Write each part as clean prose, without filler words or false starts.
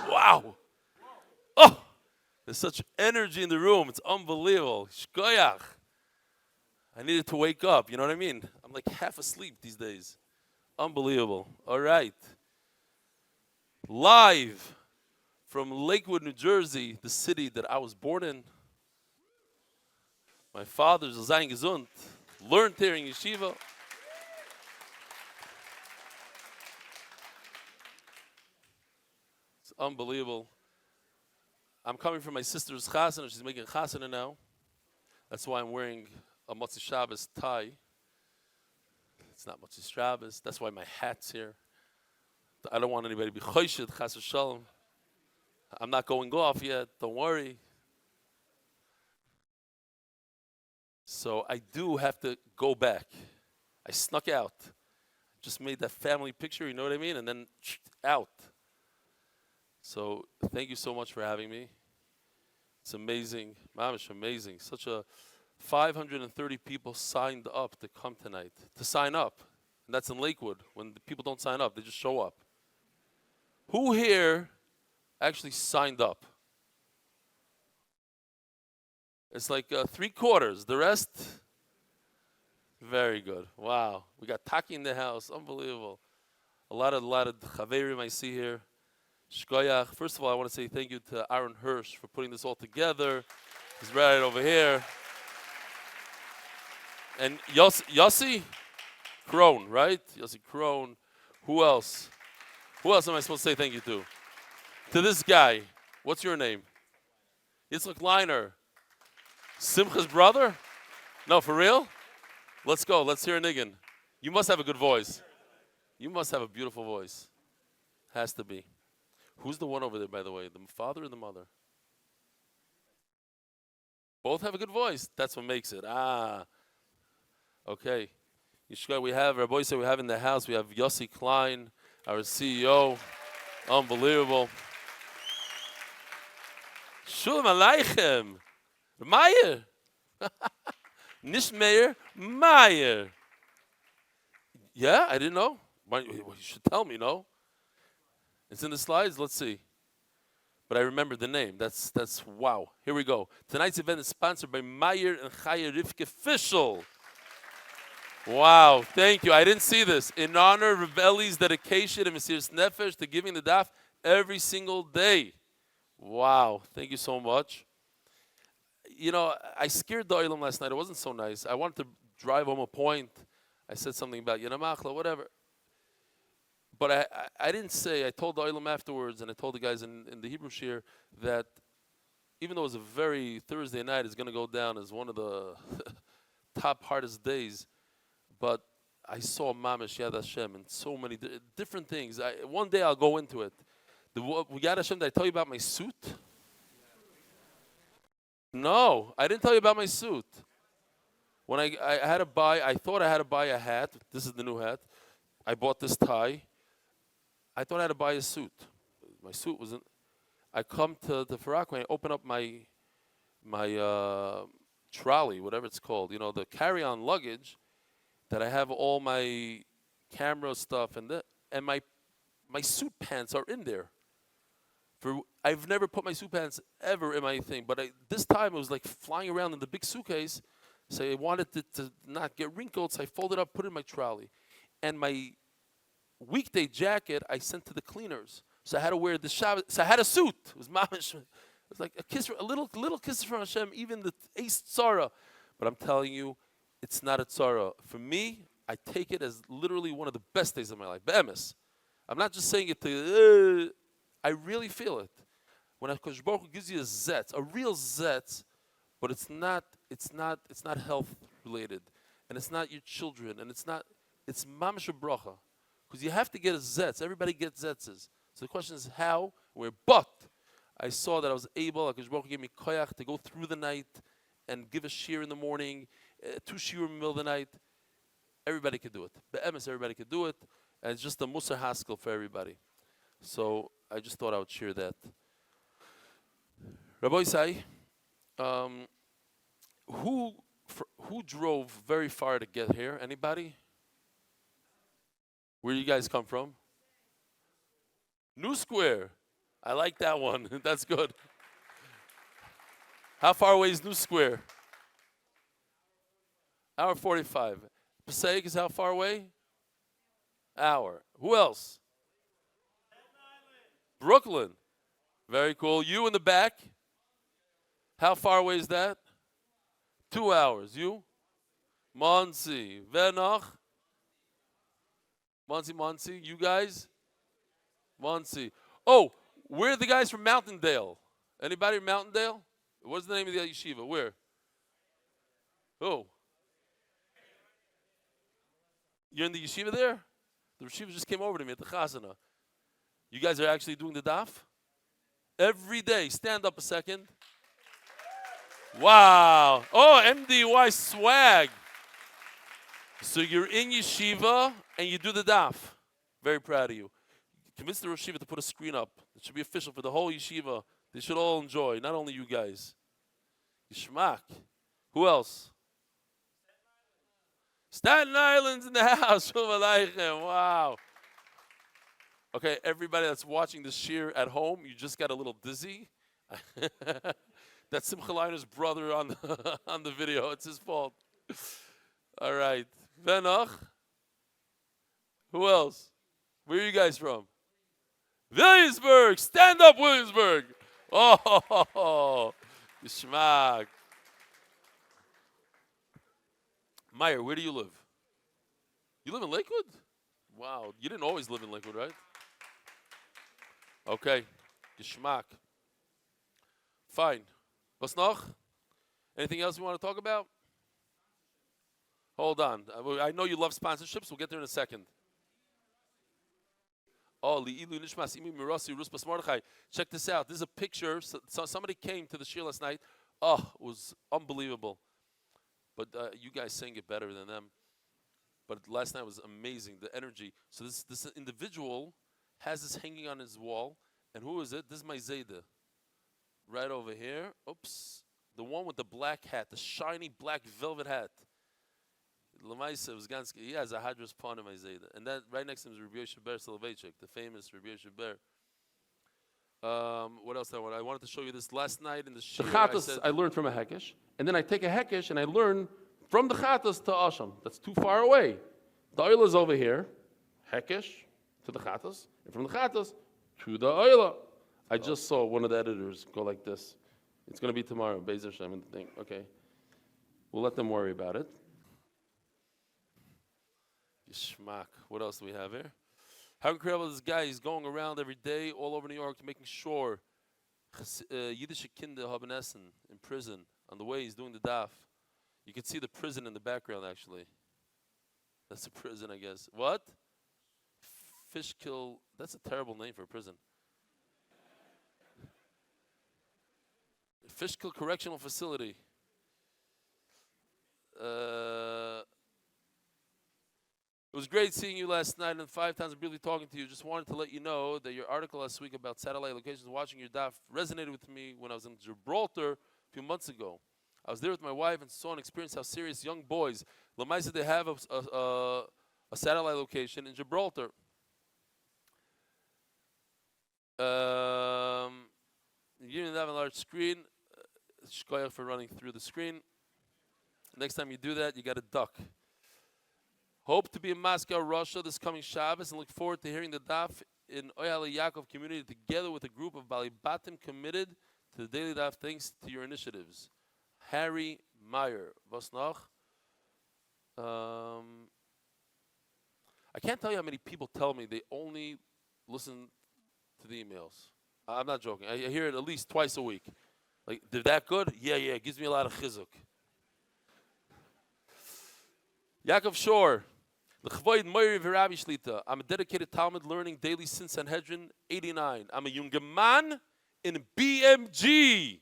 Wow. Oh, there's such energy in the room. It's unbelievable. Shkoyach. I needed to wake up. You know what I mean? I'm like half asleep these days. Unbelievable. All right. Live from Lakewood, New Jersey, the city that I was born in. My father's Zayin Gesund. Learned here in yeshiva. It's unbelievable. I'm coming from my sister's chasana. She's making chasana now. That's why I'm wearing a Motzei Shabbos tie. It's not Motzei Shabbos. That's why my hat's here. I don't want anybody to be choshid, chas v'shalom. I'm not going off yet. Don't worry. So I do have to go back. I snuck out. Just made that family picture, you know what I mean? And then out. So thank you so much for having me. It's amazing. Mamish, amazing. Such a 530 people signed up to come tonight. To sign up. And that's in Lakewood. When the people don't sign up, they just show up. Who here actually signed up? It's like 3/4. The rest? Very good. Wow. We got Taki in the house. Unbelievable. A lot of chaverim I see here. Shkoyach. First of all, I want to say thank you to Aaron Hirsch for putting this all together. He's right over here. And Yossi Krohn, right? Yossi Krohn. Who else? Who else am I supposed to say thank you to? To this guy. What's your name? Yitzchak Leiner. Simcha's brother? No, for real? Let's go. Let's hear a niggin. You must have a good voice. You must have a beautiful voice. Has to be. Who's the one over there, by the way? The father or the mother? Both have a good voice. That's what makes it. Okay. Yishka, we have, Rabbi said we have in the house, we have Yossi Klein, our CEO. Unbelievable. Shalom Aleichem. Meyer. Nicht Meyer, Meyer. Yeah, I didn't know. You should tell me, no? It's in the slides. Let's see. But I remember the name. That's wow. Here we go. Tonight's event is sponsored by Meyer and Chaya Rivka Fischel. Wow, thank you. I didn't see this. In honor of Rebelli's dedication and Mesiras Nefesh to giving the daf every single day. Wow, thank you so much. You know, I scared the Olam last night. It wasn't so nice. I wanted to drive home a point. I said something about Yenamachla, whatever. But I didn't say, I told the Olam afterwards, and I told the guys in the Hebrew Shir that even though it was a very Thursday night, it's going to go down as one of the top hardest days. But I saw Mamish Yad Hashem and so many different things. One day I'll go into it. The Yad Hashem, did I tell you about my suit? No, I didn't tell you about my suit. When I had to buy, I thought I had to buy a hat. This is the new hat. I bought this tie. I thought I had to buy a suit. My suit wasn't. I come to the Farak when I open up my trolley, whatever it's called, you know, the carry-on luggage, that I have all my camera stuff and my suit pants are in there. I've never put my suit pants ever in my thing, but this time it was like flying around in the big suitcase. So I wanted it to not get wrinkled, so I folded it up, put it in my trolley. And my weekday jacket I sent to the cleaners. So I had to wear the Shabbat. So I had a suit. It was mamish. It was like a kiss, a little kiss from Hashem, even the ace tzara. But I'm telling you, it's not a tzara. For me, I take it as literally one of the best days of my life. Be'emes. I'm not just saying it to, I really feel it. When HaKadosh Baruch Hu gives you a zetz, a real zetz, but it's not health related, and it's not your children, and it's mamash bracha, because you have to get a zetz. Everybody gets zetzes. So the question is how, where. But I saw that I was able. HaKadosh Baruch Hu gave me koyach to go through the night and give a shir in the morning, 2 shir in the middle of the night. Everybody could do it. Be'emes, everybody could do it, and it's just a musar haskell for everybody. So I just thought I would share that. Rabbi Isai, who drove very far to get here? Anybody? Where do you guys come from? New Square. I like that one. That's good. How far away is New Square? Hour 45. Passaic is how far away? Hour. Who else? Brooklyn. Very cool. You in the back? How far away is that? 2 hours. You? Monsey. Venoch? Monsey. You guys? Monsey. Oh, where are the guys from Mountaindale? Anybody from Mountaindale? What's the name of the yeshiva? Where? Oh. You're in the yeshiva there? The yeshiva just came over to me at the chazana. You guys are actually doing the daf? Every day. Stand up a second. Wow. Oh, MDY swag. So you're in yeshiva and you do the daf. Very proud of you. Convince the yeshiva to put a screen up. It should be official for the whole yeshiva. They should all enjoy, not only you guys. Yishmak. Who else? Staten Island's in the house. Wow. Okay, everybody that's watching this shir at home, you just got a little dizzy. That's Simcha Leiner's brother on the video. It's his fault. All right. Venoch. Who else? Where are you guys from? Williamsburg. Stand up, Williamsburg. Oh, Geschmack. Meyer, where do you live? You live in Lakewood? Wow. You didn't always live in Lakewood, right? Okay. Geschmack. Fine. Was noch? Anything else you want to talk about? Hold on. I know you love sponsorships. We'll get there in a second. Oh, check this out. This is a picture. So somebody came to the shir last night. Oh, it was unbelievable. But you guys sang it better than them. But last night was amazing, the energy. So this individual has this hanging on his wall. And who is it? This is my Zayda. Right over here. Oops. The one with the black hat, the shiny black velvet hat. Lamaisa Uzgansky, he has a Hadras Pon in my Zayda. And that right next to him is Rabbi Yoshe Ber Soloveitchik, the famous Rabbi Yoshe Ber. What else I wanted to show you this last night in the shir. The Chatas I learned from a Hekesh. And then I take a Hekesh and I learn from the Chatas to Asham. That's too far away. The oil is over here. Hekesh to the Chatas. And from the Chatas to the oil. I just saw one of the editors go like this. It's going to be tomorrow, Bezer Shem and the thing. Okay. We'll let them worry about it. Yishmak. What else do we have here? How incredible this guy is going around every day all over New York making sure Yiddish Kinder haben Essen in prison. On the way he's doing the daf. You can see the prison in the background actually. That's a prison, I guess. What? Fishkill. That's a terrible name for a prison. Fishkill Correctional Facility. It was great seeing you last night and 5 times really talking to you. Just wanted to let you know that your article last week about satellite locations watching your daf resonated with me when I was in Gibraltar a few months ago. I was there with my wife and saw and experienced how serious young boys, Lamaisa, they have a satellite location in Gibraltar. You didn't have a large screen. Shkoyach for running through the screen. Next time you do that, you got to duck. Hope to be in Moscow, Russia this coming Shabbos and look forward to hearing the daf in Oyala Yaakov community together with a group of Bali Batim committed to the daily daf thanks to your initiatives. Harry Meyer. Was noch? I can't tell you how many people tell me they only listen to the emails. I'm not joking. I hear it at least twice a week. Like, they're that good? Yeah, it gives me a lot of chizuk. Yaakov Shor. I'm a dedicated Talmud learning daily since Sanhedrin 89. I'm a younger man in BMG.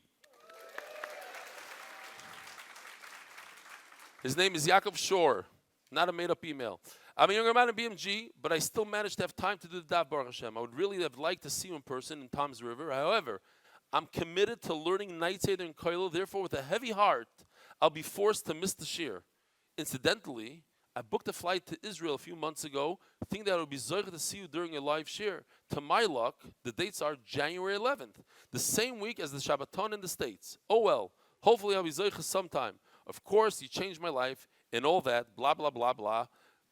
His name is Yaakov Shor, not a made-up email. I'm a younger man in BMG, but I still managed to have time to do the Daf Baruch Hashem. I would really have liked to see you in person in Tom's River. However, I'm committed to learning Night Seder in Koilo. Therefore, with a heavy heart, I'll be forced to miss the shir. Incidentally, I booked a flight to Israel a few months ago, thinking that I would be zoich to see you during a live shir. To my luck, the dates are January 11th, the same week as the Shabbaton in the States. Oh well, hopefully I'll be zoich sometime. Of course, you changed my life and all that, blah, blah, blah, blah.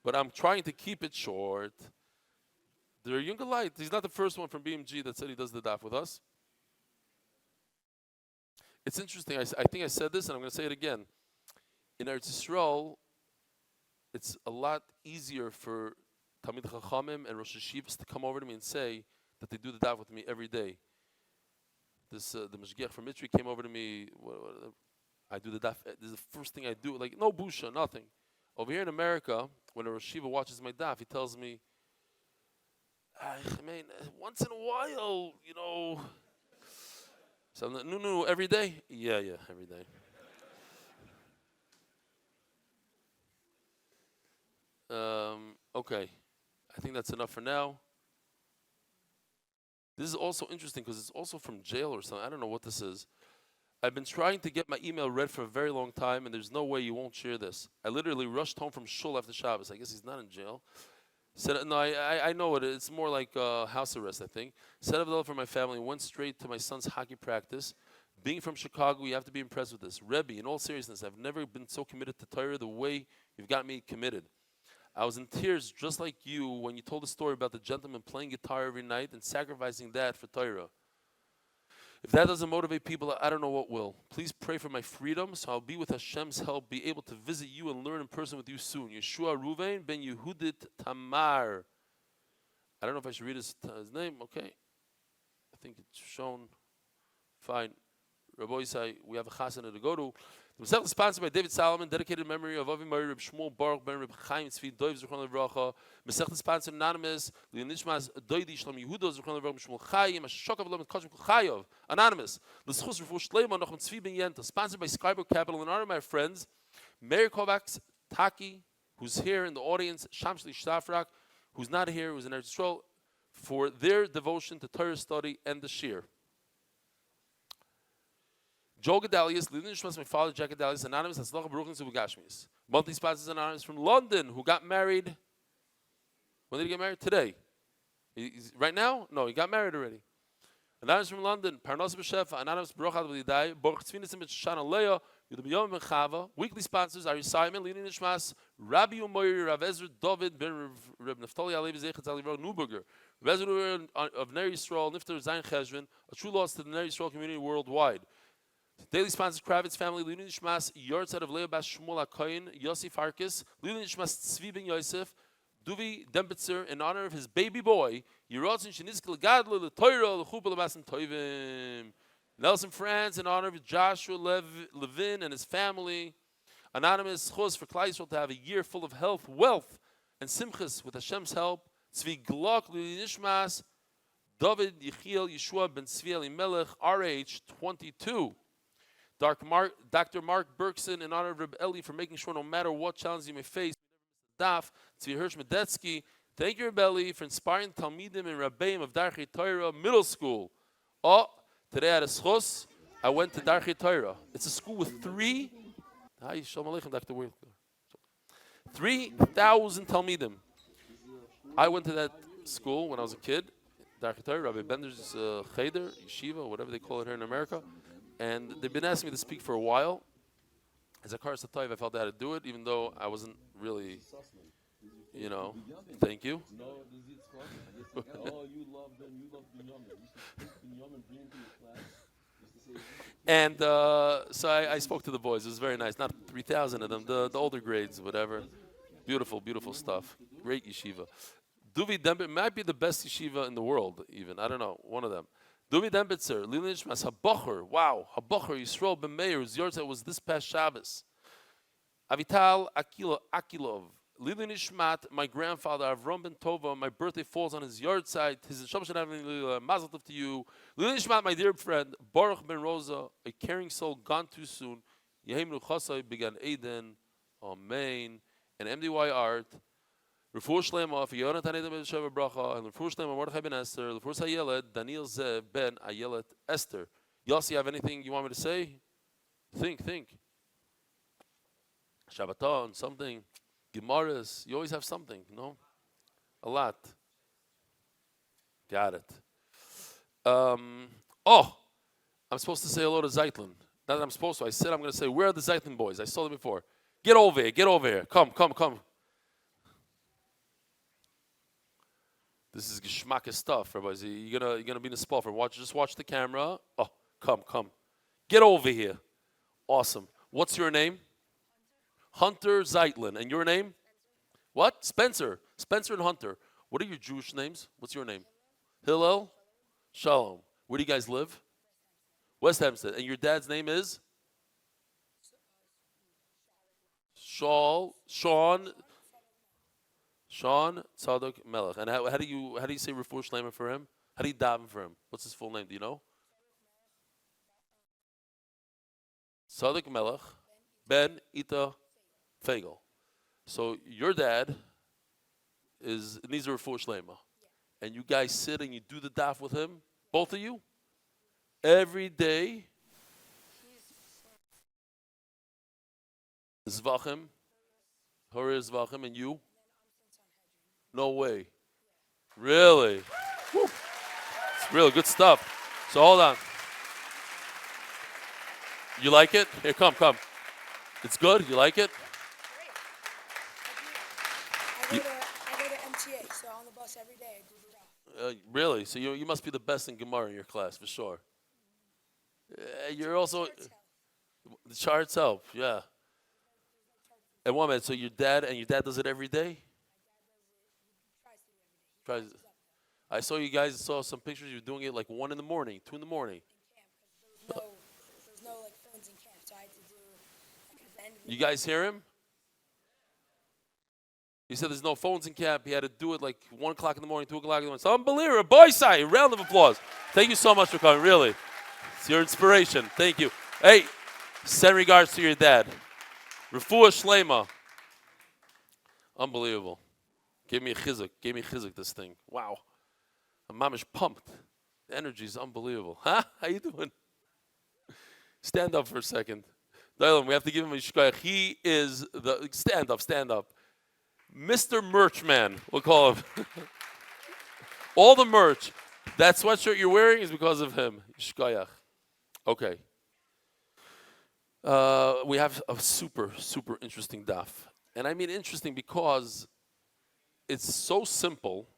But I'm trying to keep it short. They're younger light. He's not the first one from BMG that said he does the daf with us. It's interesting. I think I said this, and I'm going to say it again. In Eretz Yisrael, it's a lot easier for Talmid Chachamim and Rosh Hashivas to come over to me and say that they do the daf with me every day. The Mashgiach from Mitri came over to me. I do the daf. This is the first thing I do. Like, no busha, nothing. Over here in America, when a Rosh Hashiva watches my daf, he tells me, I mean, once in a while, you know. So I'm like, no, every day? Yeah, every day. Okay. I think that's enough for now. This is also interesting because it's also from jail or something. I don't know what this is. I've been trying to get my email read for a very long time, and there's no way you won't share this. I literally rushed home from shul after Shabbos. I guess he's not in jail. Said, no, I know it. It's more like house arrest, I think. Set up the for my family. Went straight to my son's hockey practice. Being from Chicago, you have to be impressed with this. Rebbe, in all seriousness, I've never been so committed to Torah the way you've got me committed. I was in tears just like you when you told the story about the gentleman playing guitar every night and sacrificing that for Torah. If that doesn't motivate people, I don't know what will. Please pray for my freedom, so I'll be with Hashem's help, be able to visit you and learn in person with you soon. Yeshua Ruvain ben Yehudit Tamar. I don't know if I should read his name. Okay. I think it's shown. Fine. Rabbi Yisai, we have a chasana to go to. The Masech is sponsored by David Solomon, dedicated memory of Avi Meir, Reb Shmuel Baruch ben Reb Chaim Tzvi Doiv Zechron Levracha. Masech is sponsored anonymous. Leonishmas Doidi Shlam Yehuda Zechron Levracha Shmuel Chayim Ashokav Lem Koshim Chayov anonymous. L'schus Refu Shleima Nochem Tzvi ben Yenta. Sponsored by Skyber Capital in honor of my friends Meir Kovacs Taki, who's here in the audience, Shamshli Shtafrak, who's not here, who's in Eretz Yisrael, for their devotion to Torah study and the Shir. Joel Gedalius, Lilin Shmas, my father, Jack Gedalius, anonymous, Hatzlacha Baruchim Zubugashmis. Monthly sponsors anonymous from London, who got married. When did he get married? Today. Right now? No, he got married already. Anonymous from London, Parnos B'Shefa, anonymous Baruch Ad V'Yidai, Baruch Tzvinisim B'Shana Leah, Yudam Yom Ben Chava. Weekly sponsors are Simon, Lilin Shmas, Rabbi Umoyer, Rav Ezra, David, Ben Reb Naftali Alevi Zechat Zalivro, Neuberger, Rav Ezra of Ner Yisrael, Nifter Zayin Cheshvan, a true loss to the Ner Yisrael community worldwide. Daily sponsors Kravitz family, Lilin Shmas, Yortz out of Leiba Shmuel HaKoyin, Yossi Farkas, Lilin Shmas Tzvi Ben Yosef, Duvi Dembitzer, in honor of his baby boy, Yerotzin Shinizkel Gadla, the Torah, the Chubal Abasim Toivim. Nelson France, in honor of Joshua Levin and his family. Anonymous Chos for Klai Yisrael to have a year full of health, wealth, and simchas with Hashem's help. Tzvi Glock, Lilin Shmas, David Yechiel Yeshua Ben Tzvi Elimelech, RH 22. Dr. Mark Berkson, in honor of Reb Eli, for making sure no matter what challenge you may face, Daf, Tzvi Hirsch Medetsky. Thank you, Reb Eli, for inspiring Talmidim and Rabbeim of Darchei Torah Middle School. Oh, today at Eschos, I went to Darchei Torah. It's a school with 3,000 Talmidim. I went to that school when I was a kid. Rabbi Bender's cheder, yeshiva, whatever they call it here in America. And they've been asking me to speak for a while. As a Kar Satayv, I felt I had to do it, even though I wasn't really, thank you. And so I spoke to the boys. It was very nice. Not 3,000 of them, the older grades, whatever. Beautiful, beautiful stuff. Great yeshiva. Duvi Dembitzer might be the best yeshiva in the world, even. I don't know. One of them. Duvi Dembitzer, Lili Nishmas, Habocher. Wow. Habocher, Yisrael Ben Meir, whose yahrzeit was this past Shabbos. Avital Akilov. Lili Nishmat, my grandfather, Avram Ben Tova, my birthday falls on his yahrzeit. His Shabbat Shalom, Mazel Tov to you. Lili Nishmat, my dear friend, Baruch Ben Rosa, a caring soul gone too soon. Yehem Nuchasai began Eden. Amen. And MDY Art. Refuah Shlema for Yonatan Eden Ben Sheva Bracha, and Refuah Shlema Mordechai Ben Esther, Refuah Hayeled, Daniel Zev Ben Ayelet Esther. Yossi, you have anything you want me to say? Think. Shabbaton, something. Gemaras, you always have something, no? A lot. Got it. I'm supposed to say hello to Zeitlin. Not that I'm supposed to. I said I'm going to say, where are the Zeitlin boys? I saw them before. Get over here. Come. This is geschmack stuff, Rabbi. You're gonna be in the spot for just watch the camera. Oh, come. Get over here. Awesome. What's your name? Hunter Zeitlin. And your name? What? Spencer. Spencer and Hunter. What are your Jewish names? What's your name? Hillel? Shalom. Where do you guys live? West Hempstead. And your dad's name is? Sean Tzadok Melech. And how do you say Refuah Shlema for him? How do you daven for him? What's his full name? Do you know? Tzadok Melech Ben Ita Fegel. So your dad needs a Refuah Shlema. And you guys sit and you do the daf with him? Both of you? Every day? Zevachim? Hurry Zevachim, and you? No way. Really? Woo. It's really good stuff. So hold on. You like it? Here, come. It's good? You like it? I go to MTA, so on the bus every day. I do the daf. Really? So you must be the best in Gemara in your class, for sure. You're also... The charts help, yeah. And one minute, so your dad does it every day? Tries. I saw you guys saw some pictures. You were doing it like 1 in the morning, 2 in the morning. In camp, because there's no like phones in camp, so I had to do like at the end of the You guys hear him? He said there's no phones in camp. He had to do it like 1 o'clock in the morning, 2 o'clock in the morning. It's unbelievable. Boy side, round of applause. Thank you so much for coming. Really, it's your inspiration. Thank you. Hey, send regards to your dad. Refuah Shlema. Unbelievable. Gave me chizuk, this thing. Wow. I'm mamish pumped. The energy is unbelievable. Huh? How you doing? Stand up for a second. Dylan, we have to give him a shkoyach. He is the... Stand up. Mr. Merchman, we'll call him. All the merch. That sweatshirt you're wearing is because of him. Shkoyach. Okay. We have a super, super interesting daf. And I mean interesting because it's so simple,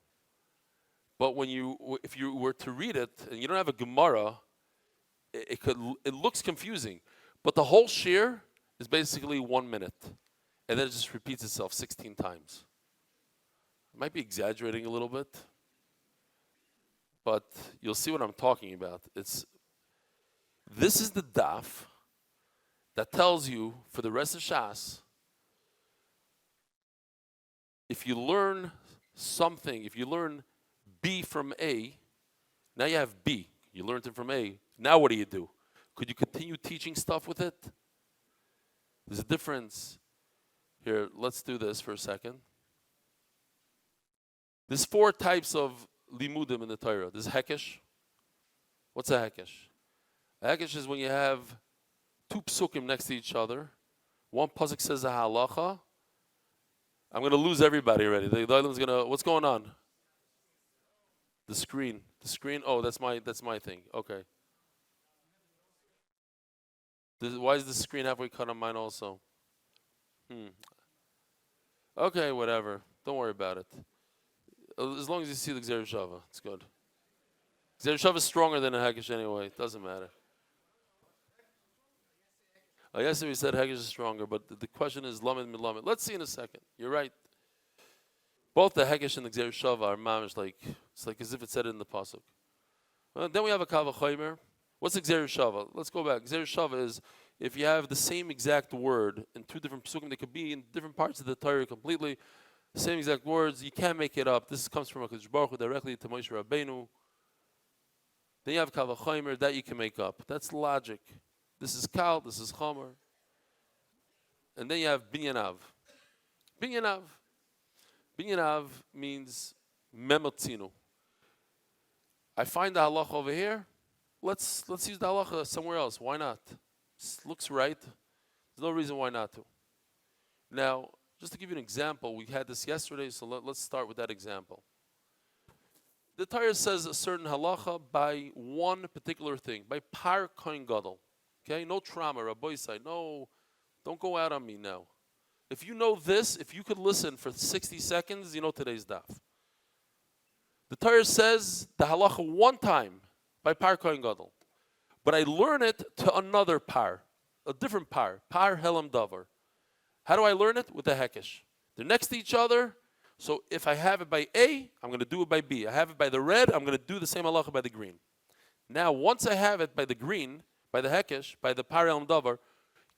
but if you were to read it and you don't have a Gemara, it looks confusing. But the whole shir is basically 1 minute, and then it just repeats itself 16 times. I might be exaggerating a little bit, but you'll see what I'm talking about. This is the daf that tells you for the rest of Shas, if you learn something, if you learn B from A, now you have B. You learned it from A. Now what do? Could you continue teaching stuff with it? There's a difference. Here, let's do this for a second. There's 4 types of limudim in the Torah. There's hekesh. What's a hekesh? A hekesh is when you have 2 psukim next to each other. One pasuk says a halacha. I'm going to lose everybody already. The Leiba's going to... What's going on? The screen. The screen. Oh, that's my thing. Okay. Why is the screen halfway cut on mine also? Okay, whatever. Don't worry about it. As long as you see the Gzer Shava, it's good. Gzer Shava is stronger than a Hekesh anyway. It doesn't matter. I guess we said Hekesh is stronger, but the question is Lamed Milamed. Let's see in a second. You're right. Both the Hekesh and the Gzer Shava are mamish like, it's like as if it said it in the pasuk. Then we have a Kava Chaymer. What's the Gzer Shava? Let's go back. Gzer Shava is if you have the same exact word in two different pasukim, they could be in different parts of the Torah completely, the same exact words, you can't make it up. This comes from HaKadosh Baruch Hu directly to Moshe Rabbeinu. Then you have Kava Chaymer, that you can make up. That's logic. This is Kal, this is Chomer. And then you have Binyanav. Binyanav. Binyanav means Memotzinu. I find the halacha over here. Let's use the halacha somewhere else. Why not? Looks right. There's no reason why not to. Now, just to give you an example, we had this yesterday, so let's start with that example. The Torah says a certain halacha by one particular thing, by par kohen gadol. Okay, no trauma, Rabbi side. No, don't go out on me now. If you know this, if you could listen for 60 seconds, you know today's daf. The Torah says the halacha one time by par kohen gadol. But I learn it to another par, a different par helam davar. How do I learn it? With the hekesh. They're next to each other, so if I have it by A, I'm going to do it by B. I have it by the red, I'm going to do the same halacha by the green. Now, once I have it by the green, by the hekesh, by the par helam davar,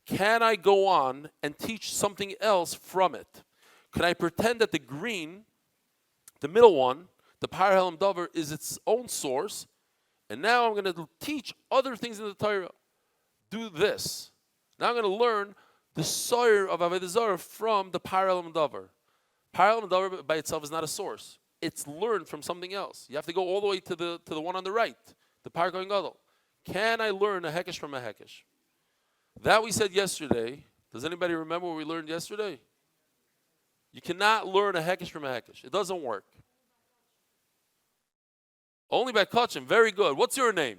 can I go on and teach something else from it? Can I pretend that the green, the middle one, the par helam davar, is its own source, and now I'm going to teach other things in the Torah. Do this. Now I'm going to learn the soyer of Avodah Zarah from the par helam davar. Par helam davar by itself is not a source. It's learned from something else. You have to go all the way to the one on the right, the par kohen gadol. Can I learn a hekesh from a hekesh? That we said yesterday. Does anybody remember what we learned yesterday? You cannot learn a hekesh from a hekesh. It doesn't work. Only by kachim. Very good. What's your name?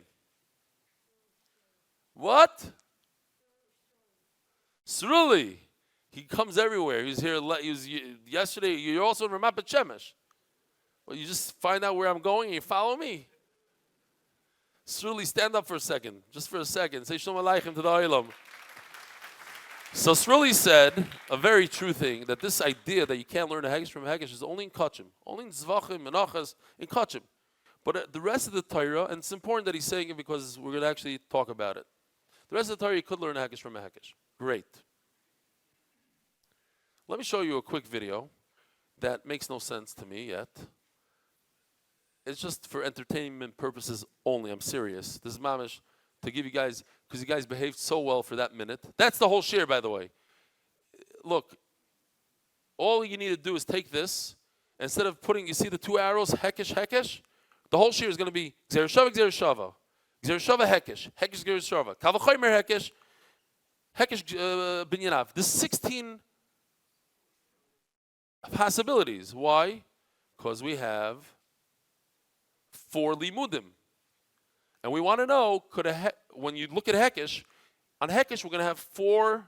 What? Sruli. He comes everywhere. He was here yesterday. You're also in Ramat Bet Shemesh. Well, you just find out where I'm going and you follow me. Sruli, stand up for a second. Just for a second. Say Shalom Aleichem to the Olam. So Sruli said a very true thing, that this idea that you can't learn a hekesh from a hekesh is only in kachim. Only in Zevachim and Achas, in kachim. But the rest of the Torah, and it's important that he's saying it because we're going to actually talk about it. The rest of the Torah, you could learn a hekesh from a hekesh. Great. Let me show you a quick video that makes no sense to me yet. It's just for entertainment purposes only. I'm serious. This is mamish to give you guys, because you guys behaved so well for that minute. That's the whole shir, by the way. Look, all you need to do is take this. Instead of putting, you see the two arrows, hekesh, hekesh? The whole shir is going to be Gzer Shava, Gzer Shava. Gzer Shava, hekesh. Hekesh, Gzer Shava. Kavachoymer, hekesh. Hekesh, binyanav. There's 16 possibilities. Why? Because we have 4 limudim. And we want to know, when you look at hekesh, on hekesh we're going to have 4,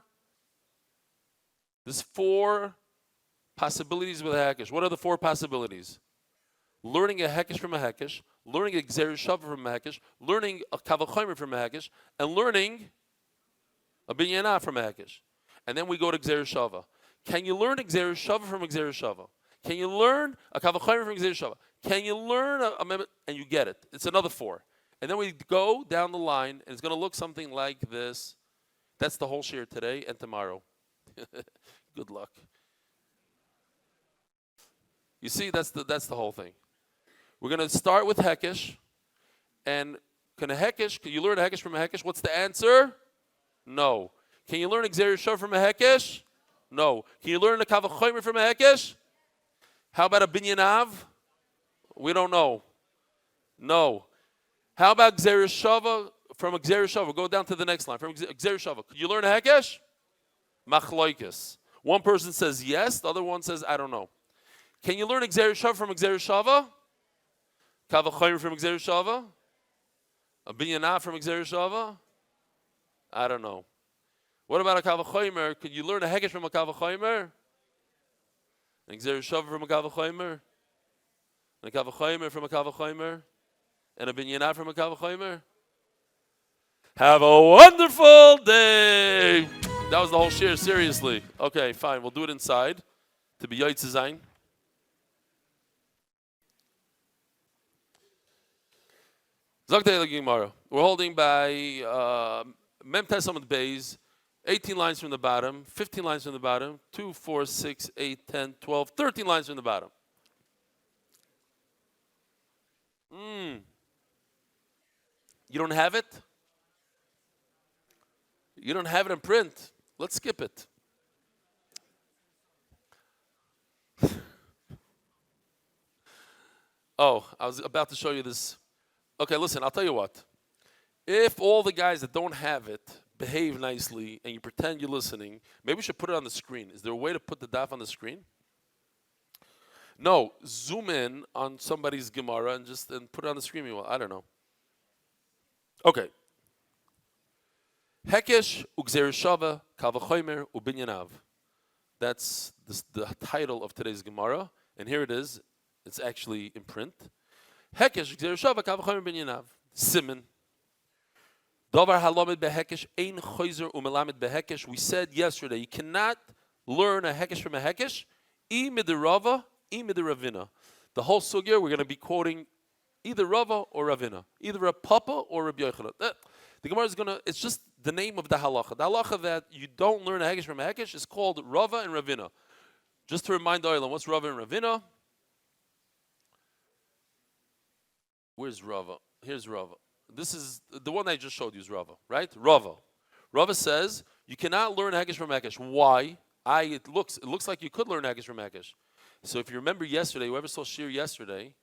there's 4 possibilities with hekesh. What are the 4 possibilities? Learning a hekesh from a hekesh, learning a gzer shava from a hekesh, learning a kavachomer from a hekesh, and learning a binyana from a hekesh. And then we go to gzer shava. Can you learn a gzer shava from a gzer shava? Can you learn a kavachomer from a gzer shava? Can you learn and you get it? It's another 4. And then we go down the line, and it's going to look something like this. That's the whole shir today and tomorrow. Good luck. You see, that's the whole thing. We're going to start with hekesh. And can you learn a hekesh from a hekesh? What's the answer? No. Can you learn a gzer shava from a hekesh? No. Can you learn a kavachomer from a hekesh? How about a binyanav? We don't know. No. How about gzer shava from a gzer shava? Go down to the next line. From gzer shava. Could you learn a hekesh? Machloikis. One person says yes. The other one says, I don't know. Can you learn a gzer shava from a gzer shava? Kavachomer from Gzeir Shava? A Binyana from Gzeir Shava? I don't know. What about a Kavachomer? Could you learn a Hekesh from a Kavachomer? An Gzeir Shava from a Kavachomer? And a Kavachomer from a Kavachomer? And a Binyana from a Kavachomer? Have a wonderful day! That was the whole share, seriously. Okay, fine. We'll do it inside. To be Yaitz Zayin. We're holding by Mem Tesamad Bays, 18 lines from the bottom, 15 lines from the bottom, 2, 4, 6, 8, 10, 12, 13 lines from the bottom. You don't have it? You don't have it in print. Let's skip it. Oh, I was about to show you this. Okay, listen, I'll tell you what. If all the guys that don't have it behave nicely and you pretend you're listening, maybe we should put it on the screen. Is there a way to put the daf on the screen? No, zoom in on somebody's Gemara and put it on the screen. Well, I don't know. Okay. Hekesh ugzer shava kavachomer ubinyanav. That's the title of today's Gemara, and here it is. It's actually in print. Hekesh ugzer shava kavachomer ubinyanav. Siman. Davar halamed behekesh ein choizer umelamed behekesh. We said yesterday you cannot learn a hekesh from a hekesh. Imidirava, imidiravina. The whole sugya we're going to be quoting either Rava or Ravina, either a Papa or Rabbi Yochanan. The Gemara is it's just the name of the halacha. The halacha that you don't learn a hekesh from a hekesh is called Rava and Ravina. Just to remind the Oilam, what's Rava and Ravina? Where's Rava? Here's Rava. This is the one I just showed you is Rava, right? Rava. Rava says you cannot learn hekesh from hekesh. Why? It looks like you could learn hekesh from hekesh. So if you remember yesterday, whoever saw Shir yesterday,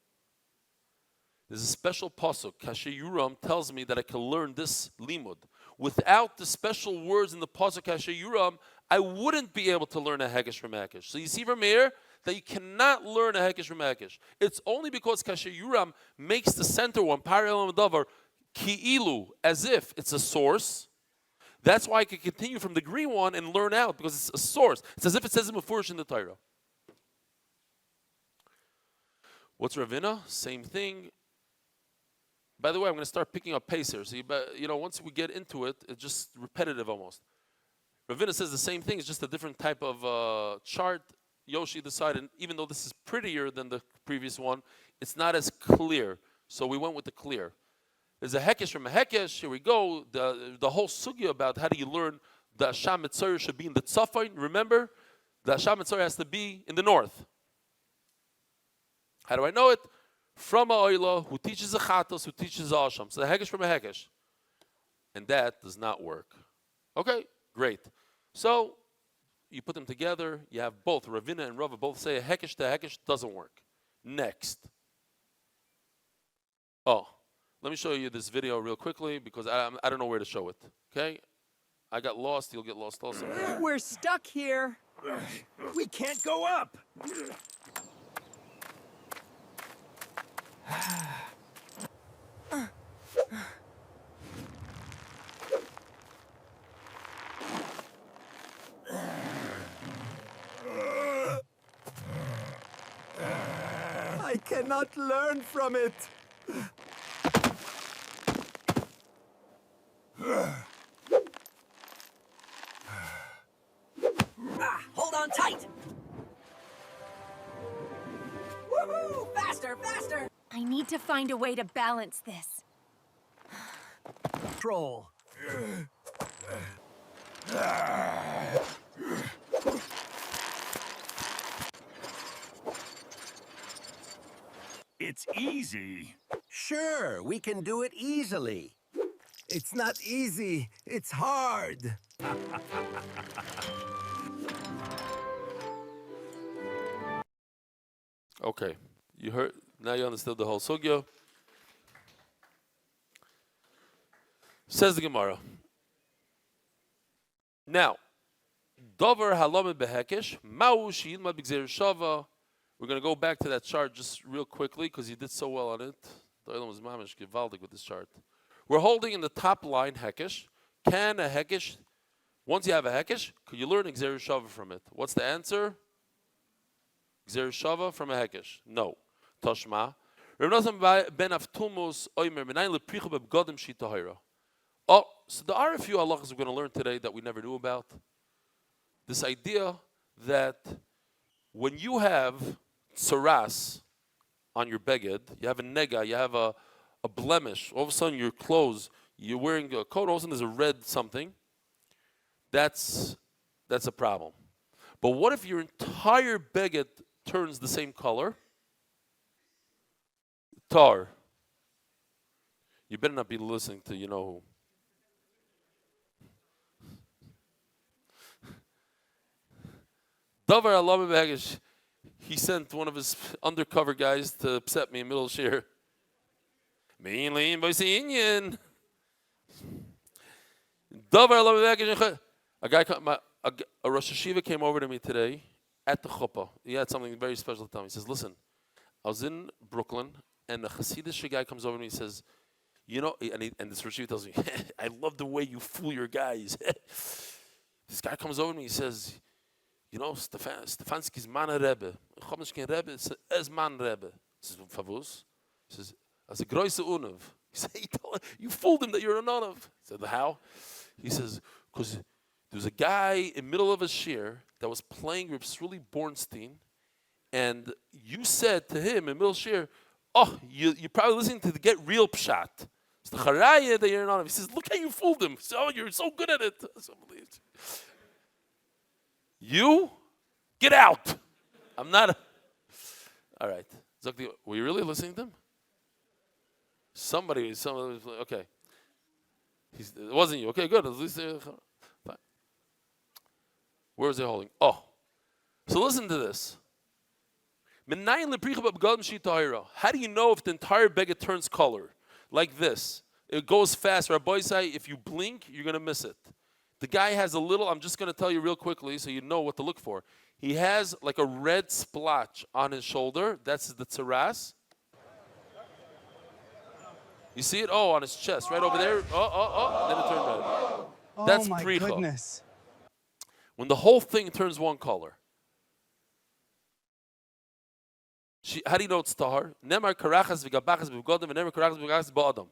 there's a special pasuk. Kasher Yuram tells me that I can learn this limud. Without the special words in the pasuk Kasher Yuram, I wouldn't be able to learn a hekesh from hekesh. So you see from here that you cannot learn a hekesh from hekesh. It's only because Kasher Yuram makes the center one, Ariel davar, ki'ilu, as if it's a source. That's why I can continue from the green one and learn out, because it's a source. It's as if it says in Mefurish in the Torah. What's Ravina? Same thing. By the way, I'm going to start picking up pace here. So once we get into it, it's just repetitive almost. Ravina says the same thing. It's just a different type of chart. Yoshi decided, even though this is prettier than the previous one, it's not as clear. So we went with the clear. There's a hekesh from a hekesh. Here we go. The whole sugya about how do you learn the Hasham Mitzvah should be in the Tzafon. Remember, the Hasham Mitzvah has to be in the north. How do I know it? From a oila who teaches a chatos, who teaches a asham. So the hekesh from a hekesh. And that does not work. Okay, great. So you put them together, you have both. Ravina and Rava both say a hekesh to a hekesh doesn't work. Next. Oh, let me show you this video real quickly because I don't know where to show it. Okay? I got lost, you'll get lost also. We're stuck here. We can't go up. I cannot learn from it. Hold on tight! Woohoo! Faster, faster! I need to find a way to balance this. Troll. It's easy. Sure, we can do it easily. It's not easy, it's hard. Okay, you heard. Now you understood the whole sugya. Says the Gemara. Now, Dover halamed behekesh ma'u she'ilmad b'gzeir shava We're going to go back to that chart just real quickly because he did so well on it. The Ariel was mamish gewaldig with this chart. We're holding in the top line hekesh. Can a hekesh, once you have a hekesh, could you learn Gzer Shava from it? What's the answer? Gzer Shava from a hekesh. No. Toshma. Ben Avtumus Oimer Menayin Lepricha Bebgodim Shitahira. Oh, so there are a few halachas we're going to learn today that we never knew about. This idea that when you have tsaras on your beged, you have a nega, you have a blemish, all of a sudden your clothes, you're wearing a coat, all of a sudden there's a red something, that's a problem. But what if your entire beged turns the same color? Tar. You better not be listening to you know who. Davar Alav Bagish, he sent one of his undercover guys to upset me in middle of Shir. Mainly in Boise Davar Alav Bagish, a Rosh Hashiva came over to me today at the chuppah. He had something very special to tell me. He says, listen, I was in Brooklyn, and a Hasidic guy comes over to me and says, you know, and this Rosh Hashiva tells me, I love the way you fool your guys. This guy comes over to me, he says, you know, Stefansky's man Rebbe. Chomishkin Rebbe is man Rebbe. He says, Favus? He says, as a groise unav. He said, you fooled him that you're an unav. He said, how? He says, because there was a guy in the middle of a shir that was playing Reb Sruli Bornstein, and you said to him in the middle of shir, oh, you're probably listening to the Get Real Pshat. It's the Charaya that you're an unav. He says, look how you fooled him. So you're so good at it. You get out. I'm not. All right. Were you really listening to him? Somebody was okay. It wasn't you. Okay, good. At least fine. Where was he holding? Oh. So listen to this. How do you know if the entire beged turns color? Like this. It goes fast. Rabbi say, if you blink, you're going to miss it. The guy has a little, I'm just going to tell you real quickly so you know what to look for. He has like a red splotch on his shoulder. That's the tsaras. You see it? Oh, on his chest, right over there. Oh, then it turned red. That's my pricha. Goodness. When the whole thing turns one color. How do you know it's tahar? Nemar karachas v'gabachas v'godim v'nemar karachas v'gabachas ba'adam.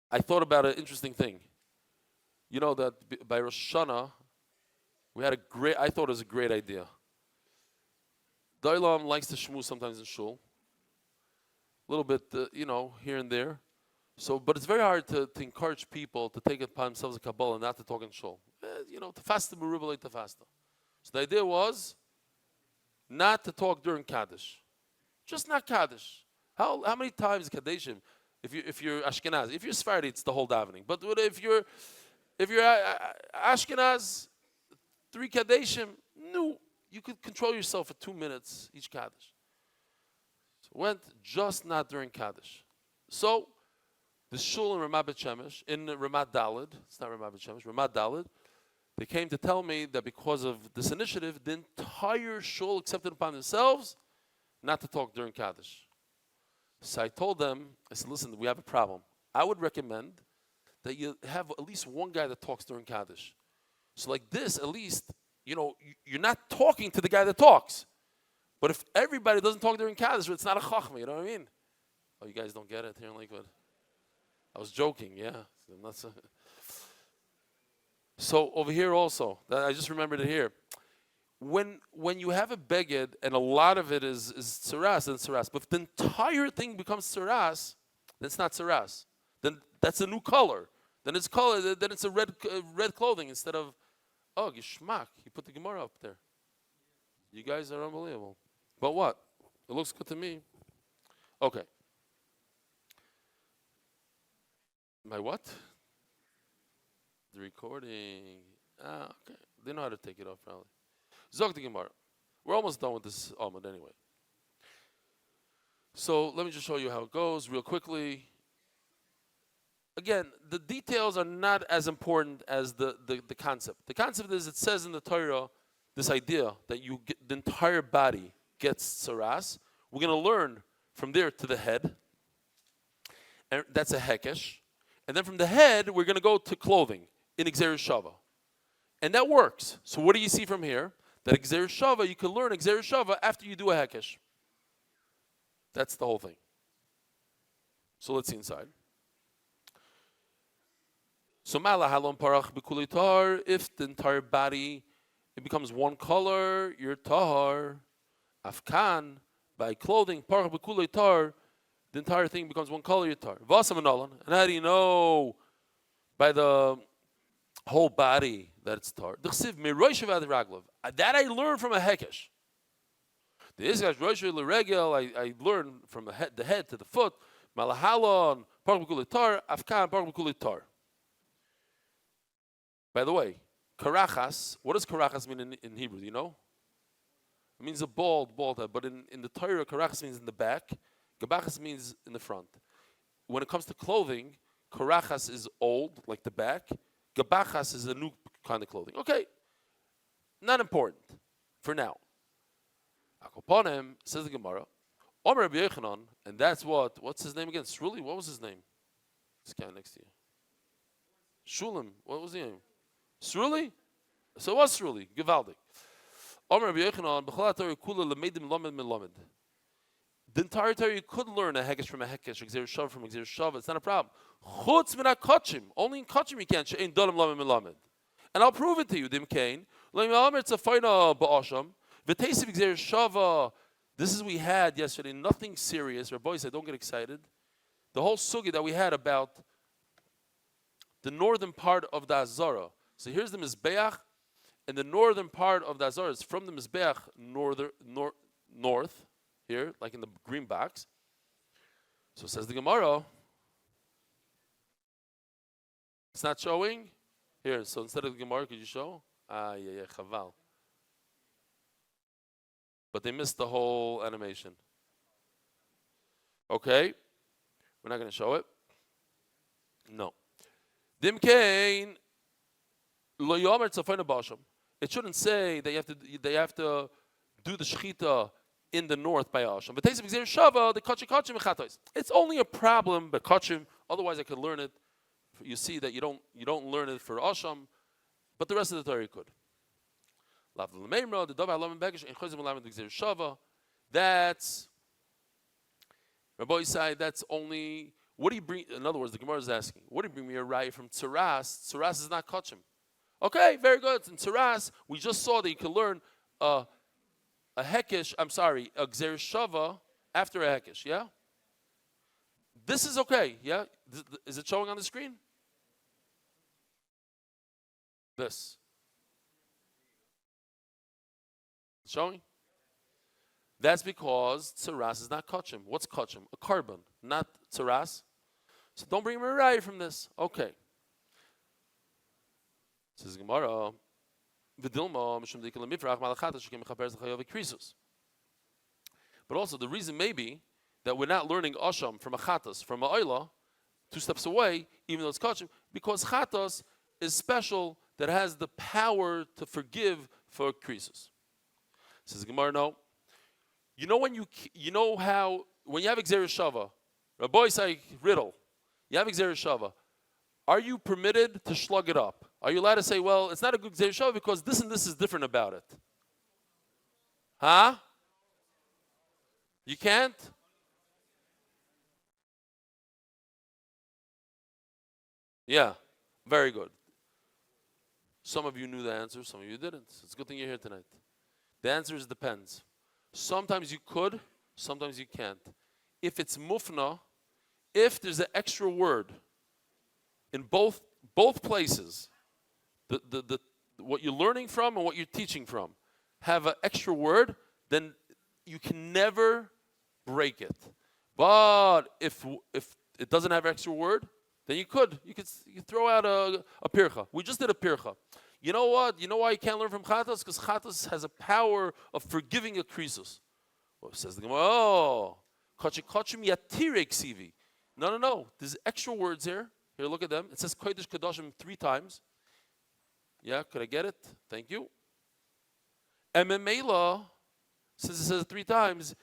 I thought about an interesting thing. You know that by Rosh Hashanah, I thought it was a great idea. Dailam likes to shmooze sometimes in shul. A little bit, here and there. So, but it's very hard to encourage people to take it upon themselves a Kabbalah and not to talk in shul. To fast the merubah to fast. So the idea was not to talk during Kaddish. Just not Kaddish. How many times Kaddishim? If you're Ashkenaz, if you're Sephardi, it's the whole davening. But if you're Ashkenaz, 3 Kaddishim, no, you could control yourself for 2 minutes each Kaddish. So went just not during Kaddish. So the shul in Ramat Bet Shemesh, in Ramat Daled, it's not Ramat Bet Shemesh, Ramat Daled, they came to tell me that because of this initiative, the entire shul accepted upon themselves not to talk during Kaddish. So I told them, I said, listen, we have a problem. I would recommend that you have at least one guy that talks during Kaddish. So like this, at least, you're not talking to the guy that talks. But if everybody doesn't talk during Kaddish, it's not a chachma, you know what I mean? Oh, you guys don't get it here in Lakewood? I was joking, yeah. I'm not so over here also, I just remembered it here. When you have a beged and a lot of it is tsaras, then tsaras. But if the entire thing becomes tsaras, then it's not tsaras. Then that's a new color. Then it's color. Then it's a red clothing instead of gishmak. You put the Gemara up there. You guys are unbelievable. But what? It looks good to me. Okay. My what? The recording. Okay. They know how to take it off probably. Zog the Gemara. We're almost done with this almond anyway. So let me just show you how it goes real quickly. Again, the details are not as important as the concept. The concept is, it says in the Torah this idea that you get the entire body gets tsaras, we're going to learn from there to the head. And that's a hekesh. And then from the head, we're going to go to clothing in Xeris Shava. And that works. So what do you see from here? That Xeris Shava, you can learn Xeris Shava after you do a hekesh. That's the whole thing. So let's see inside. So mala halon parach b'kulitar, if the entire body, it becomes one color, you're tahar. Afkan, by clothing, parach b'kulitar, the entire thing becomes one color, you're tahar. Vasam and how do you know by the whole body that it's tahar? That I learned from a hekesh. The isgash rosh l'regel, I learned from the head to the foot. Malahalon, parach b'kulitar, afkan, parach b'kulitar. By the way, karachas, what does karachas mean in Hebrew? Do you know? It means a bald head. But in the Torah, karachas means in the back. Gabachas means in the front. When it comes to clothing, karachas is old, like the back. Gabachas is a new kind of clothing. Okay, not important for now. Akoponem, says the Gemara, Omer Rabbi Yochanan, and that's what's his name again? Sruli? What was his name? This guy next to you. Shulim, what was his name? Sruli? So what's Sruli? Givaldik. Omer Rabbi Yochanan, B'chol HaTorah kula lemedim lamed melamed. The entire Torah you could learn a hekesh from a hekesh, Xeris Shava from Xeris Shava. It's not a problem. Chutz min hakachim. Only in kachim you can't. She'ein dalim lamed melamed. And I'll prove it to you. Dim kain. Leim Omer tzafayna ba'asham. V'teisiv Xeris Shava. This is what we had yesterday. Nothing serious. Rabbi said, don't get excited. The whole sugi that we had about the northern part of the Azara. So here's the Mizbeach, and the northern part of the Azara is from the Mizbeach north, here, like in the green box. So says the Gemara, it's not showing? Here, so instead of the Gemara, could you show? Chaval. But they missed the whole animation. Okay, we're not going to show it. No. Dimkein lo yomer tzafayna b'asham. It shouldn't say that you have to do the shechita in the north by Asham. But Teisiv Xeris Shava, the kachim mechatos. It's only a problem by kachim. Otherwise, I could learn it. You see that you don't learn it for Asham, but the rest of the Torah you could. That's Rabbi Yisai. That's only. What do you bring? In other words, the Gemara is asking, what do you bring me a raya from Tzaras? Tzaras is not kachim. Okay, very good. In Tzaras, we just saw that you can learn a hekesh. I'm sorry, a Xeris Shava after a hekesh. Yeah. This is okay. Yeah. Is it showing on the screen? This. Showing? That's because tzaras is not kachim. What's kachim? A carbon, not tzaras. So don't bring me a raya from this. Okay. Says Gemara, v'dilma mishum deikol mifrach malachata shekem mechaper zechayov krisus. But also the reason may be that we're not learning asham from a chatas, from a oila, 2 steps away, even though it's kachim, because chatas is special, that has the power to forgive for krisus. Says Gemara, no. You know how when you have Xeris Shava, Rabbi say riddle, you have Xeris Shava. Are you permitted to slug it up? Are you allowed to say, well, it's not a good Xeris Shava because this and this is different about it? Huh? You can't? Yeah, very good. Some of you knew the answer, some of you didn't. It's a good thing you're here tonight. The answer is depends. Sometimes you could, sometimes you can't. If it's mufna, if there's an extra word in both places, the what you're learning from and what you're teaching from have an extra word, then you can never break it. But if it doesn't have extra word, then you could throw out a pircha. We just did a pircha. You know what? You know why you can't learn from chatas? Because chatas has a power of forgiving a krisus. Well, says the Gemara, oh, kachim yatirek sivi. No. There's extra words here. Here, look at them. It says kodesh kadashim 3 times. Yeah, could I get it? Thank you. And Memela, since it says it 3 times,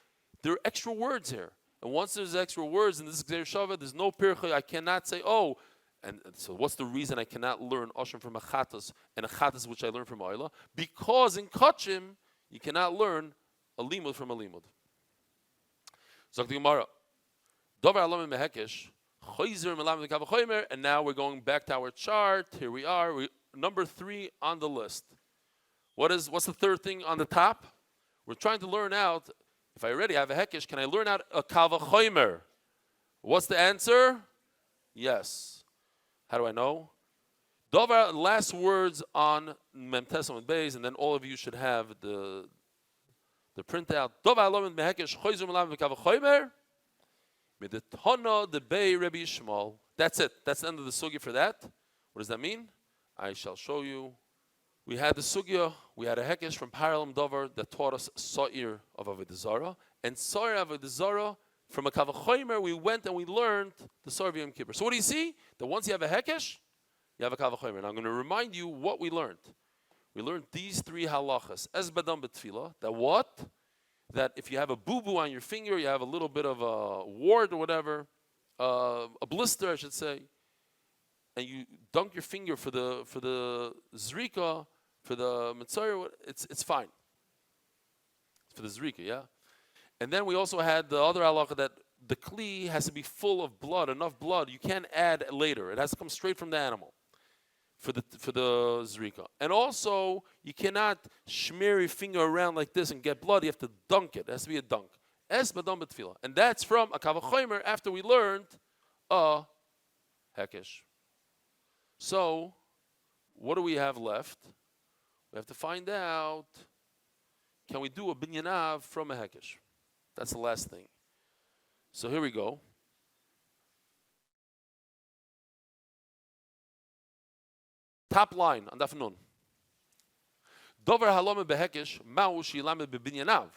there are extra words here. And once there's extra words in this Gzeir Shava, there's no pircha. I cannot say, oh, and so what's the reason I cannot learn Osham from a Chatas and a Chatas which I learned from Oila? Because in Kachim, you cannot learn a limud from a limud. Zok the Gemara. Dover alam mehekesh. And now we're going back to our chart. Here we are. Number 3 on the list. What's the third thing on the top? We're trying to learn out, if I already have a hekesh, can I learn out a kavachomer? What's the answer? Yes. How do I know? Dover, last words on Memtesim and Beis, and then all of you should have the printout. Dover alam mehekesh choyzer melam v'kavachomer. Midetana the Bay Rebbe Yishmael. That's it. That's the end of the sugya for that. What does that mean? I shall show you. We had the sugya. We had a hekesh from Paralam Dover that taught us Sa'ir of Avodah Zarah. And Sa'ir of Avodah Zarah, from a Kavachomer, we went and we learned the Sa'ir of Yom Kippur. So what do you see? That once you have a hekesh, you have a Kavachomer. And I'm going to remind you what we learned. We learned these 3 halachas. Es badam betfila. That what? That if you have a boo-boo on your finger, you have a little bit of a wart or whatever, a blister, I should say, and you dunk your finger for the zrika, for the mitzvah, it's fine. It's for the zrika, yeah? And then we also had the other halacha that the kli has to be full of blood, enough blood. You can't add later. It has to come straight from the animal for the zrika. And also, you cannot smear your finger around like this and get blood. You have to dunk it. It has to be a dunk. Es badam betfila. And that's from a kavachomer after we learned a hekesh. So, what do we have left? We have to find out, can we do a binyanav from a hekesh? That's the last thing. So here we go. Top line on Daf Nun. Dover halome behekesh ma'u shilamed bebinyanav.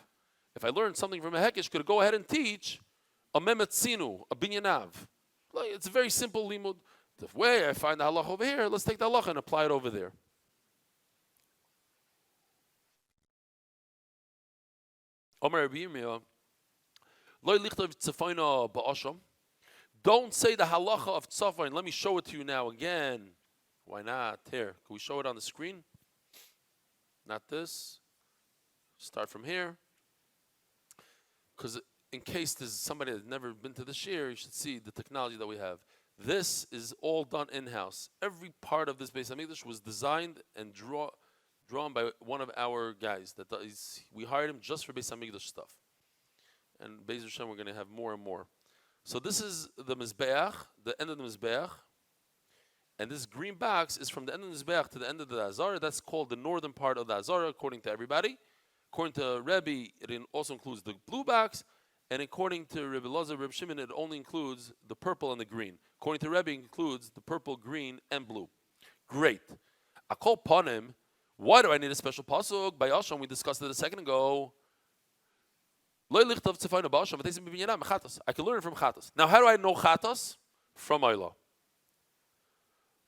If I learned something from a hekesh, could I go ahead and teach a memetzinu, a binyanav? Like, it's a very simple limud. The way I find the halach over here, let's take the halach and apply it over there. Omer Rabbi Yirmiyah, lo lichtav tzafayna ba'asham. Don't say the halacha of tzafayn. Let me show it to you now again. Why not? Here, can we show it on the screen? Not this. Start from here. Because in case there's somebody that's never been to the shir, you should see the technology that we have. This is all done in-house. Every part of this Beis HaMikdash was designed and drawn by one of our guys. We hired him just for Beis HaMikdash stuff. And Beis Hashem, we're going to have more and more. So this is the Mizbeach, the end of the Mizbeach. And this green box is from the end of the Mizbeach to the end of the Azara. That's called the northern part of the Azara, according to everybody. According to Rebbe, it also includes the blue box. And according to Rebbe Lazar, Rebbe Shimon, it only includes the purple and the green. According to Rebbe, it includes the purple, green, and blue. Great. Akol Panim, why do I need a special pasuk? By Asham, we discussed it a second ago. I can learn it from Chatas. Now, how do I know Chatas? From Ayla.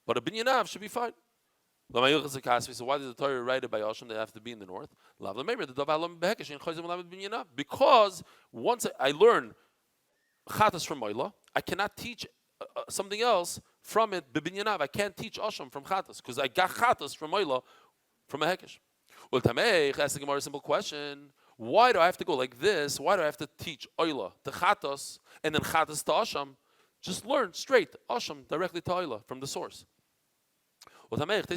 But a binyanav should be fine. So why did the Torah write it by Asham? They have to be in the north. Because once I learn Chatas from Ayla, I cannot teach something else from it. Binyanav, I can't teach Asham from Chatas because I got Chatas from Ayla from a Hekesh. Ask the Gemara a simple question. Why do I have to go like this? Why do I have to teach Ayla to Chatas and then Chatas to Asham? Just learn straight Asham directly to Ayla from the source. And what's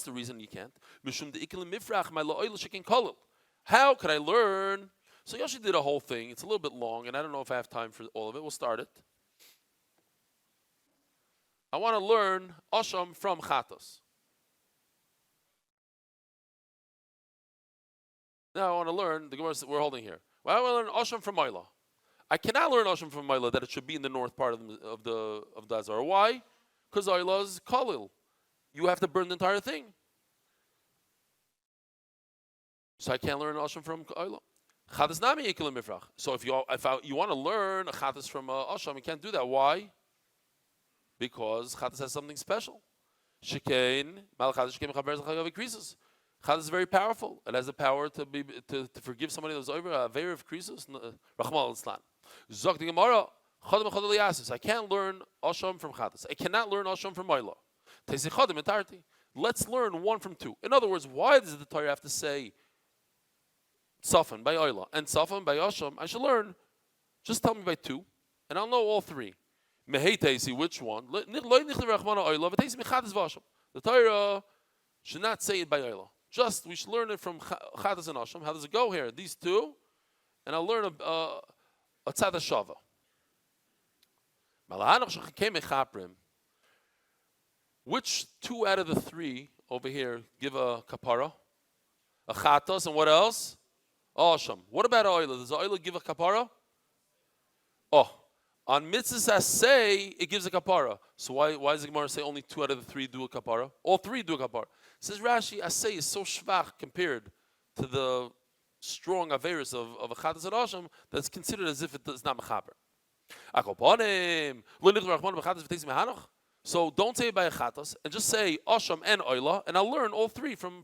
the reason you can't? How could I learn? So Yoshi did a whole thing. It's a little bit long, and I don't know if I have time for all of it. We'll start it. I want to learn Asham from Chatas. Now I want to learn the Gemara we're holding here. Well, I want to learn Asham from Ayla. I cannot learn Asham from Ayla that it should be in the north part of the Azar. Why? Because Ayla is Khalil. You have to burn the entire thing. So I can't learn Asham from Ayla. Chatas nami yekil mifrach. So if you want to learn a Chatas from Asham, you can't do that. Why? Because Chatas has something special. Shekain malachas shekain mechaber zachagav krisus. Chad is very powerful. It has the power to forgive somebody that's over a veir of krisus. Rachmal al-Islam. Zok the Gemara. Chadam chadal yasis. I can't learn Asham from Chadas. I cannot learn Asham from Oila. Teisi Chadam entirety. Let's learn one from two. In other words, why does the Torah have to say Safan by Oila and Safan by Asham? I should learn. Just tell me by two, and I'll know all three. Mehei teisi, which one? The Torah should not say it by Oila. Just, we should learn it from Chadas and Asham. How does it go here? These two, and I'll learn a Tzad HaShava. Which two out of the three over here give a kapara? A Chatas, and what else? Asham. What about Oila? Does Oila give a kapara? Oh, on mitzvahs say it gives a kapara. So why does the Gemara say only two out of the three do a kapara? All three do a kapara. Says Rashi, asay is so shvach compared to the strong averis of a chatas and asham that's considered as if it is not mechaber. So don't say it by a chatas and just say asham and oila, and I'll learn all three from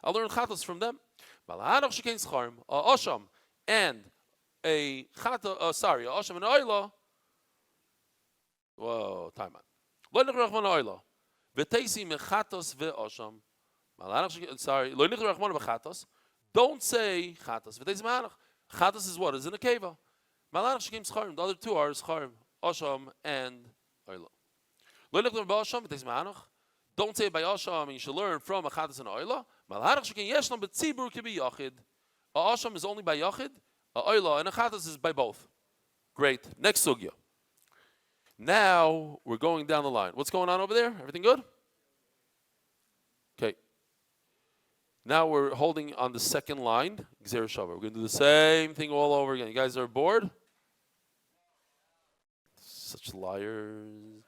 I'll learn chatas from them. Asham and a chata, asham and oila. Whoa, time out. Sorry, don't say chatas. Chatas is what? Is in a keva. The other two are scharim, asham and oila. Don't say by asham. You should learn from a chatas and oila. Asham is only by yachid. Oila and a chatas is by both. Great. Next sugya. Now we're going down the line. What's going on over there? Everything good? Okay. Now we're holding on the second line, Gzeir Shava. We're going to do the same thing all over again. You guys are bored? Such liars.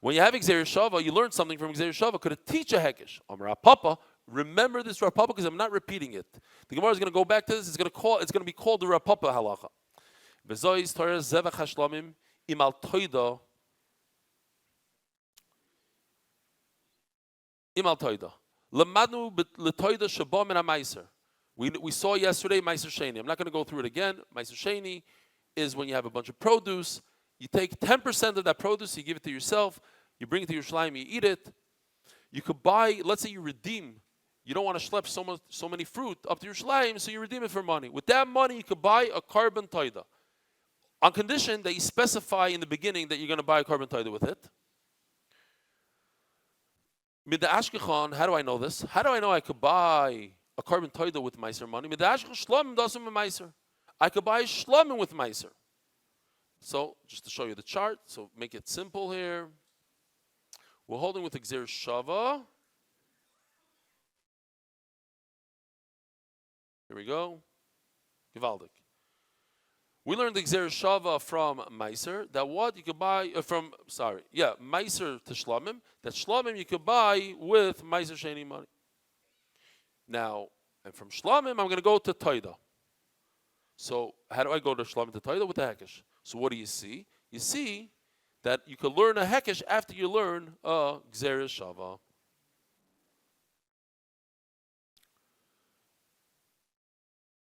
When you have Gzeir Shava, you learn something from Gzeir Shava. Could it teach a hekesh? Amar Papa. Remember this Rapapa because I'm not repeating it. The Gemara is going to go back to this. It's going to be called the Rapapa halacha. Bezois Torah Zevachim imal toida. Imal toida. Lamadu letoida shabam and amaiser. We saw yesterday Meiser Sheni. I'm not going to go through it again. Meiser Sheni is when you have a bunch of produce. You take 10% of that produce, you give it to yourself. You bring it to Yerushalayim, you eat it. You could buy. Let's say you redeem. You don't want to schlep so many fruit up to Yerushalayim, so you redeem it for money. With that money, you could buy a carbon toida. On condition that you specify in the beginning that you're going to buy a carbon toida with it. Mida Ashkechan, how do I know this? How do I know I could buy a carbon toida with meiser money? Mida Ashkechan shlomim doesn't with meiser. I could buy shlomim with meiser. So, just to show you the chart, so make it simple here. We're holding with Gzeir Shava. Here we go. Givaldik. We learned the Gzeir Shava from Meiser, that what you could buy, Meiser to Shlomim, that Shlomim you could buy with Meiser Sheni money. Now, and from Shlomim, I'm going to go to Toida. So, how do I go to Shlomim to Toida? With the Hekesh. So, what do you see? You see that you could learn a Hekesh after you learn a Gzeir Shava.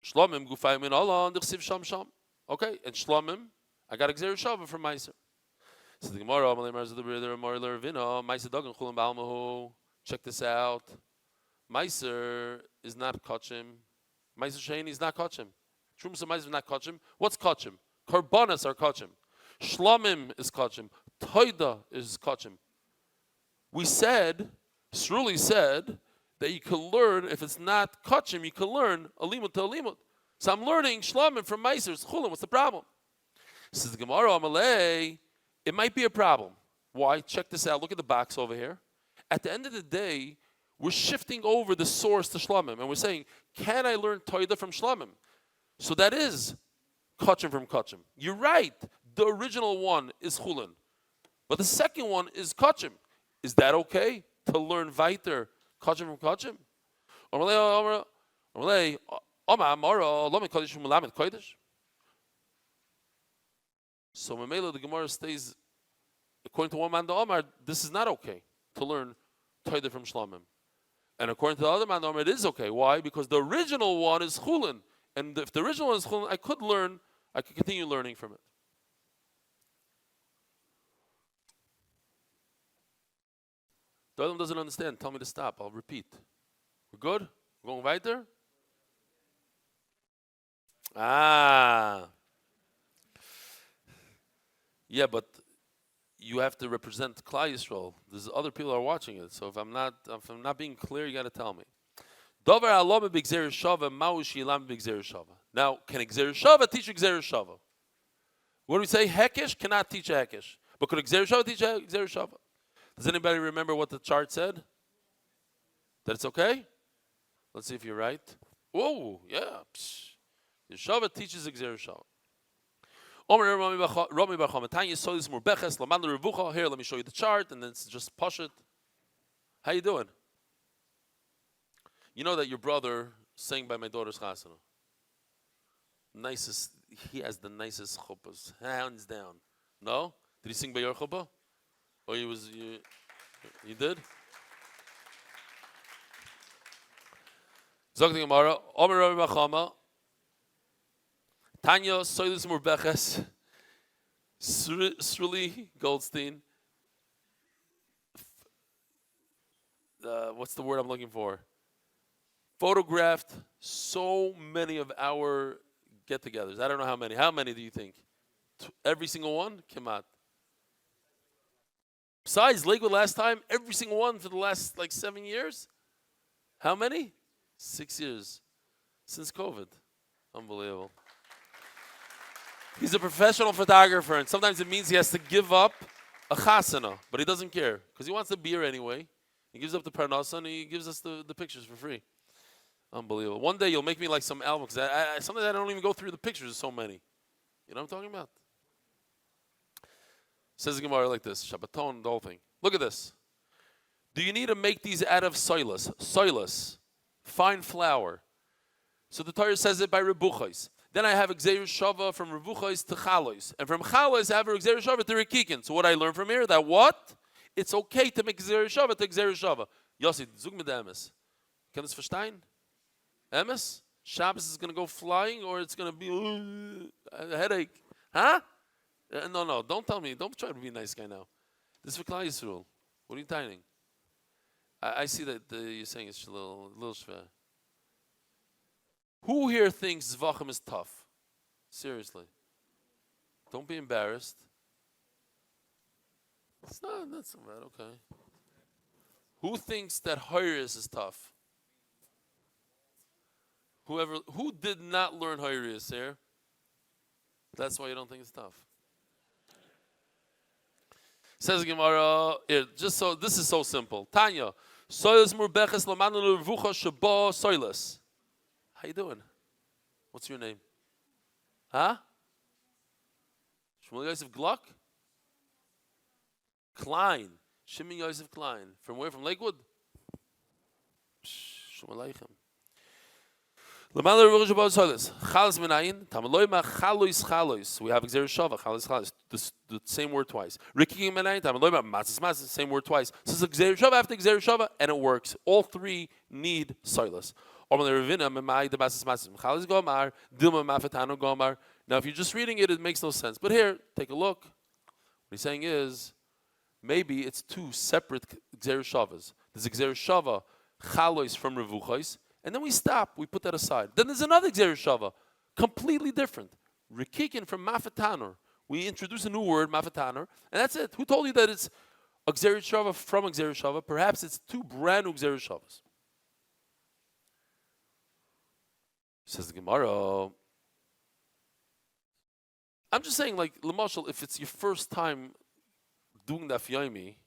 Shlomim gufayim in Allah and Chsiv Sham Sham. Okay, and Shlomim, I got a Gzeir Shava from Meiser. So the Gemara, check this out. Meiser is not Kachim. Meiser Sheni is not Kachim. Trumsa Meiser is not Kachim. What's Kachim? Karbanas are Kachim. Shlomim is Kachim. Toida is Kachim. We said, Sruli said, that you can learn, if it's not Kachim, you can learn a limud to a limud. So I'm learning Shlomim from Meiser. It's Chulim. What's the problem? Says the Gemara, Amalei, it might be a problem. Why? Check this out. Look at the box over here. At the end of the day, we're shifting over the source to Shlomim. And we're saying, can I learn Toida from Shlomim? So that is Kachim from Kachim. You're right. The original one is Chulin. But the second one is Kachim. Is that okay to learn Weiter Kachim from Kachim? So Mamela, the Gemara stays, according to one man, the Omar, this is not okay to learn toider from Shlomim. And according to the other man, it is okay. Why? Because the original one is Chulin. And if the original one is Chulin, I could continue learning from it. The other one doesn't understand. Tell me to stop. I'll repeat. We're good? We're going weiter? Yeah, but you have to represent Klal Yisrael. There's other people are watching it. So if I'm not being clear, you got to tell me. Now, can Gzeir Shava teach Gzeir Shava? What do we say? Hekesh cannot teach Hekesh. But could Gzeir Shava teach Gzeir Shava? Does anybody remember what the chart said? That it's okay? Let's see if you're right. Whoa, yeah. Shava teaches Gzeir Shava. Here, let me show you the chart, and then it's just push it. How you doing? You know that your brother sang by my daughter's chasana. Nicest, he has the nicest chuppahs, hands down. No? Did he sing by your chuppah? Or you did? Zog the Gemara, Omer Rabbi Bachama, Tanya Soilus Murbeches, Sruli Goldstein. What's the word I'm looking for? Photographed so many of our get-togethers. I don't know how many. How many do you think? Every single one? Kemat. Besides Lakewood last time, every single one for the last 7 years? How many? 6 years. Since COVID. Unbelievable. He's a professional photographer, and sometimes it means he has to give up a chasana, but he doesn't care because he wants the beer anyway. He gives up the parnasa and he gives us the pictures for free. Unbelievable. One day you'll make me like some album because sometimes I don't even go through the pictures. There's so many. You know what I'm talking about? Says the Gemara like this, Shabbaton, the whole thing. Look at this. Do you need to make these out of soilus, fine flour? So the Torah says it by rebuchos. Then I have Gzeir Shava from rebuchos to chalois. And from chalois I have Gzeir Shava to rekikin. So what I learn from here, that what? It's okay to make Gzeir Shava to Gzeir Shava. Yossi, zug mit der Emes. Can this verstehen? Emes? Shabbos is going to go flying or it's going to be a headache. Huh? No, don't tell me. Don't try to be a nice guy now. This is for Klal Yisrael. What are you timing? I see that you're saying it's a little schwer. Who here thinks Zevachim is tough? Seriously. Don't be embarrassed. It's not so bad, okay. Who thinks that Hayris is tough? Who did not learn Hayris here? That's why you don't think it's tough. Says Gemara, this is so simple. Tanya, soilas murbeches lamanu l'revucha sheba soilas. How you doing? What's your name? Huh? Shmuel Yosef Gluck? Klein. Shimon Yosef Klein. From where? From Lakewood? Shalom Aleichem. We have Gzeir Shava, Chalos, the same word twice. Same word twice. So it's Gzeir Shava after Gzeir Shava, and it works. All three need soilus. Now, if you're just reading it, it makes no sense. But here, take a look. What he's saying is, maybe it's two separate Gzeir Shavas. There's a Gzeir Shava, Chalos from Revuchos, and then we stop. We put that aside. Then there's another Gzeir Shava, completely different. Rekikin from Mafatanor. We introduce a new word, Mafatanor, and that's it. Who told you that it's a Gzeir Shava from a Gzeir Shava? Perhaps it's two brand new Gzeir Shavas. Says the Gemara. I'm just saying, like, Lamashal, if it's your first time doing Daf Yomi,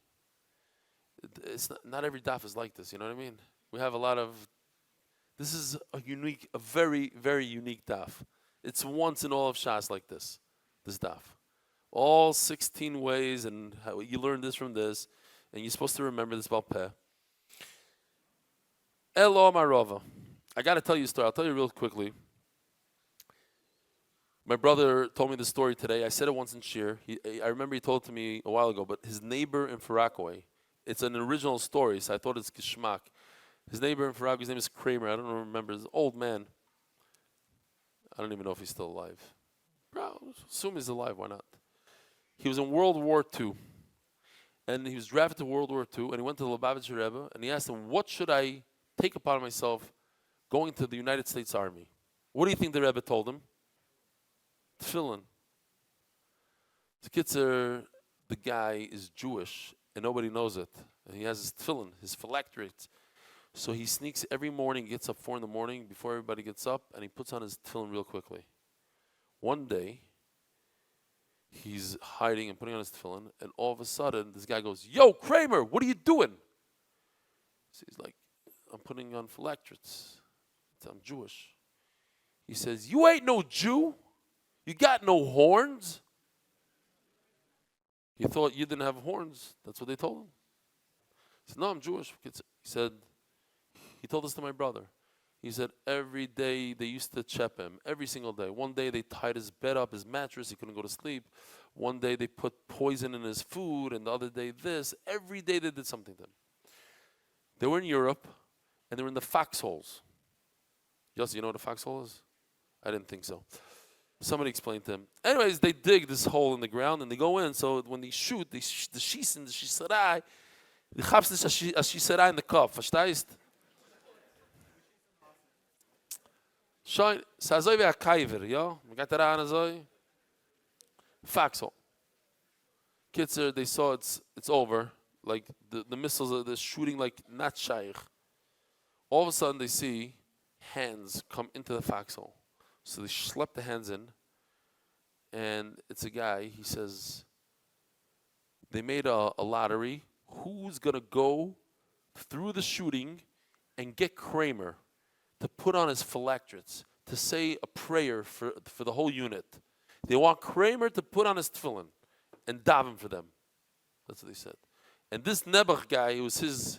it's not every daf is like this, you know what I mean? We have a lot of... This is a very, very unique daf. It's once in all of Shas like this daf. All 16 ways, and how you learn this from this, and you're supposed to remember this about Peh. Elo Marova. I got to tell you a story. I'll tell you real quickly. My brother told me the story today. I said it once in Shir. I remember he told it to me a while ago, but his neighbor in Farakaway, It's an original story, so I thought it's geschmack. His neighbor in Farabi, his name is Kramer. I don't remember. He's an old man. I don't even know if he's still alive. Bro, assume he's alive. Why not? He was in World War II. And he was drafted to World War II. And he went to the Lubavitcher Rebbe. And he asked him, what should I take upon myself going to the United States Army? What do you think the Rebbe told him? Tefillin. The Kitzer, the guy is Jewish. And nobody knows it. And he has his tefillin, his phylacteries. So he sneaks every morning, gets up 4 a.m. before everybody gets up, and he puts on his tefillin real quickly. One day, he's hiding and putting on his tefillin, and all of a sudden, this guy goes, "Yo, Kramer, what are you doing?" So he's like, "I'm putting on phylacteries. I'm Jewish." He says, "You ain't no Jew. You got no horns." He thought you didn't have horns. That's what they told him. He said, "No, I'm Jewish." He said, he told this to my brother. He said every day they used to chep him, every single day. One day they tied his bed up, his mattress, he couldn't go to sleep. One day they put poison in his food, and the other day this. Every day they did something to him. They were in Europe, and they were in the foxholes. Yossi, you know what a foxhole is? I didn't think so. Somebody explained to him. Anyways, they dig this hole in the ground, and they go in, so when they shoot, the schießen, the schießerei, die gab's nicht a schießerei in the Kopf, verstehst? Schau, es ist so wie ein Kaiver, ja? Man geht da ran so. Foxhole. Kitzer, they saw it's over. Like, the missiles, they're shooting like not shaykh. All of a sudden, they see hands come into the foxhole. So they schlepp the hands in. And it's a guy, he says, they made a lottery. Who's going to go through the shooting and get Kramer to put on his phylacteries, to say a prayer for the whole unit? They want Kramer to put on his tefillin and daven for them. That's what they said. And this Nebuch guy, it was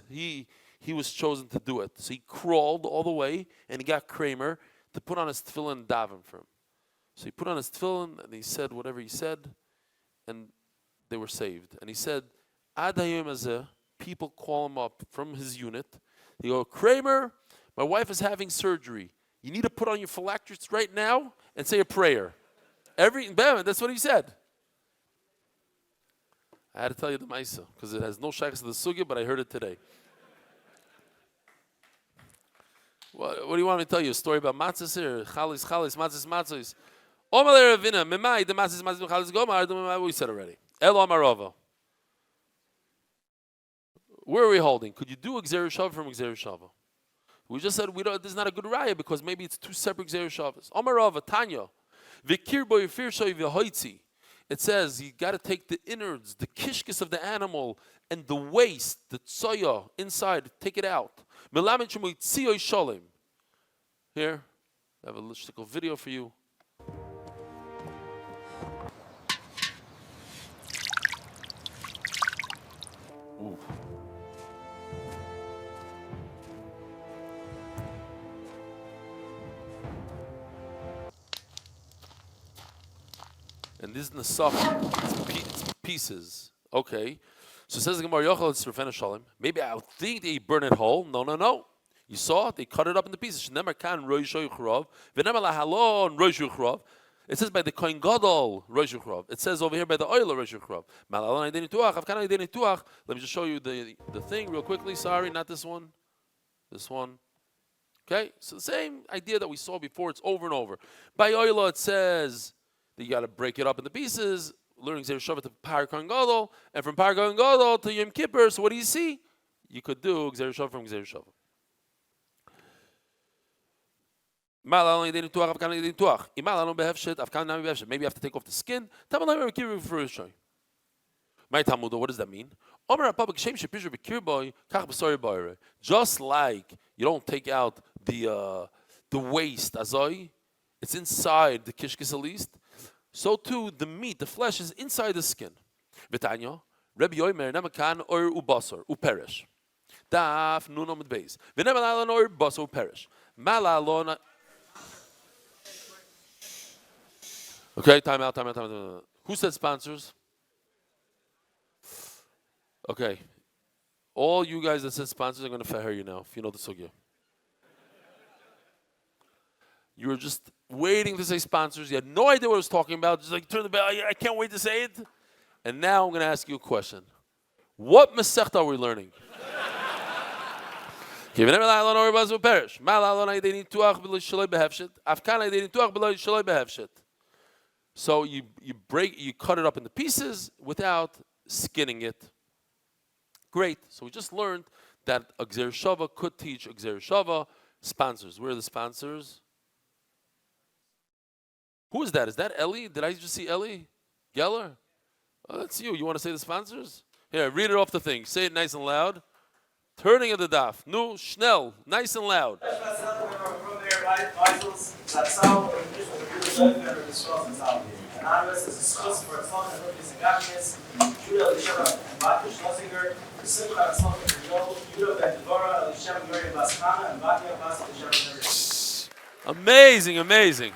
he was chosen to do it. So he crawled all the way and he got Kramer to put on his tefillin and daven for him. So he put on his tefillin and he said whatever he said, and they were saved. And he said, Ad hayom hazeh, people call him up from his unit. They go, "Kramer, my wife is having surgery. You need to put on your phylacteries right now and say a prayer." That's what he said. I had to tell you the Maisa, because it has no shaykhs to the sugya, but I heard it today. What do you want me to tell you? A story about matzahs here? Chalis, matzahs. Omer Ravina, memai, the matzahs, chalis, gomar, we said already. Elo Amarova. Where are we holding? Could you do a Gzeir Shava from Gzeir Shava? We just said this is not a good raya because maybe it's two separate Gzeir Shavas. Amarova, Tanya. Vikir boy firshoy v'hoitzi. It says you got to take the innards, the kishkis of the animal, and the waste, the tsoya inside, take it out. Melamed shemoy tziyoy sholem. Here, I have a little video for you. Ooh. And this is Nesach, it's pieces. Okay. So it says the Gemara, Yochel, it's Rafena Shalom. Maybe I think they burn it whole. No. You saw it? They cut it up into pieces. It says by the Kohen Gadol, Rosh Hashanah. It says over here by the oil, Rosh Hashanah. Let me just show you the thing real quickly. Sorry, not this one. This one. Okay? So the same idea that we saw before. It's over and over. By oil, it says that you got to break it up into pieces, learning Gzeir Shava to Par Kohen Gadol, and from Par Kohen Gadol to Yom Kippur. So what do you see? You could do Gzeir Shava from Gzeir Shava. Maybe you have to take off the skin. What does that mean? Just like you don't take out the waste, it's inside the kishkis at least. So too, the meat, the flesh is inside the skin. V'tanya, Rabbi Yomer nemakan or ubasar uperish. Daf nuno mit beis. V'nemalon or basar uperish. Malalon. Okay, time out. Who said sponsors? Okay. All you guys that said sponsors are going to feher you now, if you know the sugya. You were just waiting to say sponsors. You had no idea what I was talking about. Just like, turn the bell. I can't wait to say it. And now I'm going to ask you a question. What Masechta are we learning? So you cut it up into pieces without skinning it. Great. So we just learned that a Gzer Shava could teach a Gzer Shava. Sponsors. Where are the sponsors? Who is that? Is that Eli? Did I just see Eli? Geller? Oh, that's you. You want to say the sponsors? Here, read it off the thing. Say it nice and loud. Turning of the daf. Nu, schnell. Nice and loud. Amazing, amazing.